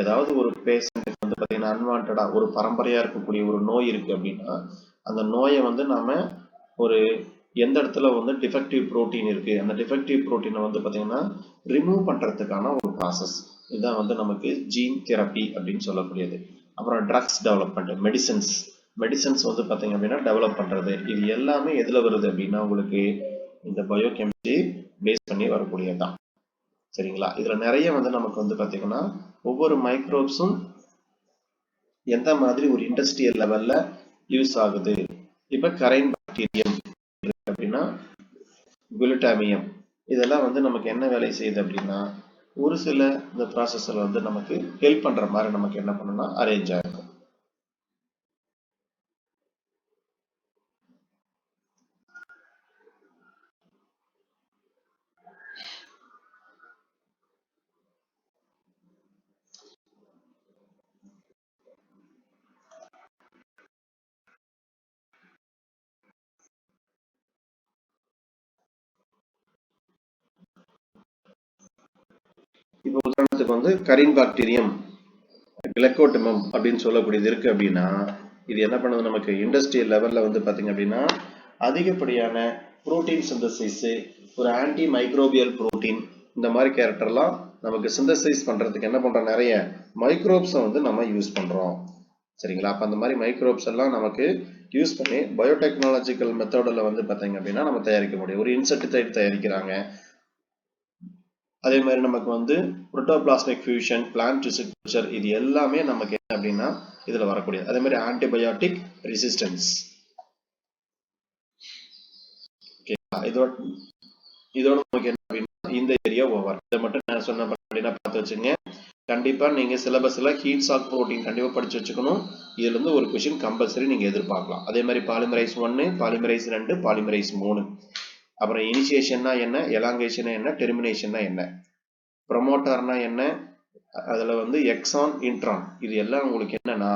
ஏதாவது ஒரு பேஷண்ட்டுக்கு வந்து பாத்தீங்கன்னா அன்வான்டா ஒரு பரம்பரையா இருக்கக்கூடிய ஒரு நோய் இருக்கு அப்படின்னா அந்த நோயை வந்து நாம ஒரு எந்த இடத்துல வந்து டிஃபெக்டிவ் புரோட்டீன் இருக்கு, அந்த டிஃபெக்டிவ் புரோட்டீனை வந்து பாத்தீங்கன்னா ரிமூவ் பண்றதுக்கான ஒரு ப்ராசஸ் இதுதான் வந்து நமக்கு ஜீன் தெரப்பி அப்படின்னு சொல்லக்கூடியது. அப்புறம் ட்ரக்ஸ் டெவலப்மெண்ட், மெடிசன்ஸ் வந்து பாத்தீங்க அப்படின்னா டெவலப் பண்றது, இது எல்லாமே எதுல வருது அப்படின்னா உங்களுக்கு இந்த பயோகெமிஸ்ட்ரி பேஸ் பண்ணி வரக்கூடியதுதான். சரிங்களா? இதுல நிறைய வந்து நமக்கு வந்து பாத்தீங்கன்னா ஒவ்வொரு மைக்ரோப்ஸும் எந்த மாதிரி ஒரு இண்டஸ்ட்ரியல் லெவல்ல யூஸ் ஆகுது. இப்ப கரைன் பாக்டீரியம் அப்படின்னா குளுட்டாமியம், இதெல்லாம் வந்து நமக்கு என்ன வேலை செய்யுது அப்படின்னா ஒரு சில இந்த ப்ராசஸ்ல வந்து நமக்கு ஹெல்ப் பண்ற மாதிரி நமக்கு என்ன பண்ணணும்னா அரேஞ்ச் ஆகும். இப்போ உதாரணத்துக்கு வந்து கரின் பாக்டீரியம் கிளைகோட்டமம் அப்படின்னு சொல்லக்கூடியது இருக்கு அப்படின்னா இது என்ன பண்ணுது, நமக்கு இண்டஸ்ட்ரியல் லெவல்ல வந்து பாத்தீங்க அப்படின்னா அதிகப்படியான புரோட்டீன் சிந்தசிஸ், ஒரு ஆன்டி மைக்ரோபியல் புரோட்டீன், இந்த மாதிரி கேரக்டர்லாம் நமக்கு சிந்தசைஸ் பண்றதுக்கு என்ன பண்றோம், நிறைய மைக்ரோப்ஸை வந்து நம்ம யூஸ் பண்றோம். சரிங்களா? அப்ப அந்த மாதிரி மைக்ரோப்ஸ் எல்லாம் நமக்கு யூஸ் பண்ணி பயோடெக்னாலஜிக்கல் மெத்தடில் வந்து பாத்தீங்க அப்படின்னா நம்ம தயாரிக்க முடியும். ஒரு இன்செக்டிசைட் தயாரிக்கிறாங்க, அதே மாதிரி நமக்கு வந்து protoplasmic fusion, plant tissue culture, இது எல்லாமே நமக்கு என்ன அப்படின்னா இதுல வரக்கூடியது. அதே மாதிரி ஆன்டிபயோட்டிக் ரெசிஸ்டன்ஸ். இதோட நமக்கு என்ன அப்படின்னா இந்த ஏரியா ஓவர். இதை மட்டும் நான் சொன்ன அப்படின்னா பார்த்து வச்சுங்க. கண்டிப்பா நீங்க சிலபஸ்ல ஹீட் சாக் புரோட்டீன் கண்டிப்பா படிச்சு வச்சுக்கணும். இதுல இருந்து ஒரு கொஸ்டின் கம்பல்சரி நீங்க எதிர்பார்க்கலாம். அதே மாதிரி பாலிமரைஸ் 1, பாலிமரைஸ் 2, பாலிமரைஸ் 3, அப்புறம் இனிஷியேஷன்னா என்ன, எலாங்கேஷன் என்ன, டெர்மினேஷன்னா என்ன, ப்ரொமோட்டர்னா என்ன, அதுல வந்து எக்ஸான், இன்ட்ரான், இது எல்லாம் உங்களுக்கு என்னன்னா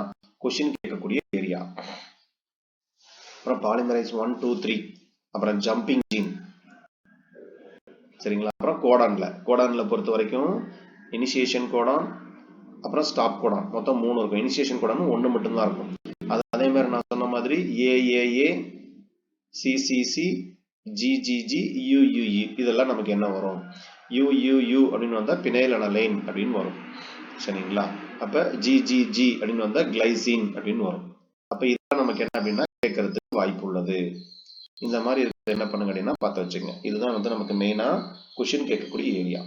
கொஸ்டின் கேட்கக்கூடிய ஏரியா. அப்புறம் பாலிமரைஸ் 1, 2, 3, அப்புறம் ஜம்பிங் ஜீன். சரிங்களா? அப்புறம் கோடான்ல பொறுத்த வரைக்கும் இனிஷியேஷன் கோடான், அப்புறம் ஸ்டாப் கோடான், மொத்தம் 3 இருக்கும். இனிஷியேஷன் கோடான் 1 மட்டும்தான் இருக்கும். அதே மாதிரி நான் சொன்ன மாதிரி ஏஏஏ, சிசிசி, ஜிஜிஜி, யூயூஇ, இதெல்லாம் நமக்கு என்ன வரும், யூயூயூ அப்படின்னு வந்தா பினைல் அனலைன் அப்படின்னு வரும். சரிங்களா? அப்ப ஜிஜிஜி அப்படின்னு வந்தா கிளைசின் அப்படின்னு வரும். அப்ப இதெல்லாம் நமக்கு என்ன அப்படின்னா கேட்கறதுக்கு வாய்ப்பு உள்ளது. இந்த மாதிரி என்ன பண்ணுங்க அப்படின்னா பார்த்து வச்சுங்க. இதுதான் வந்து நமக்கு மெயினா கொஸ்டின் கேட்கக்கூடிய ஏரியா.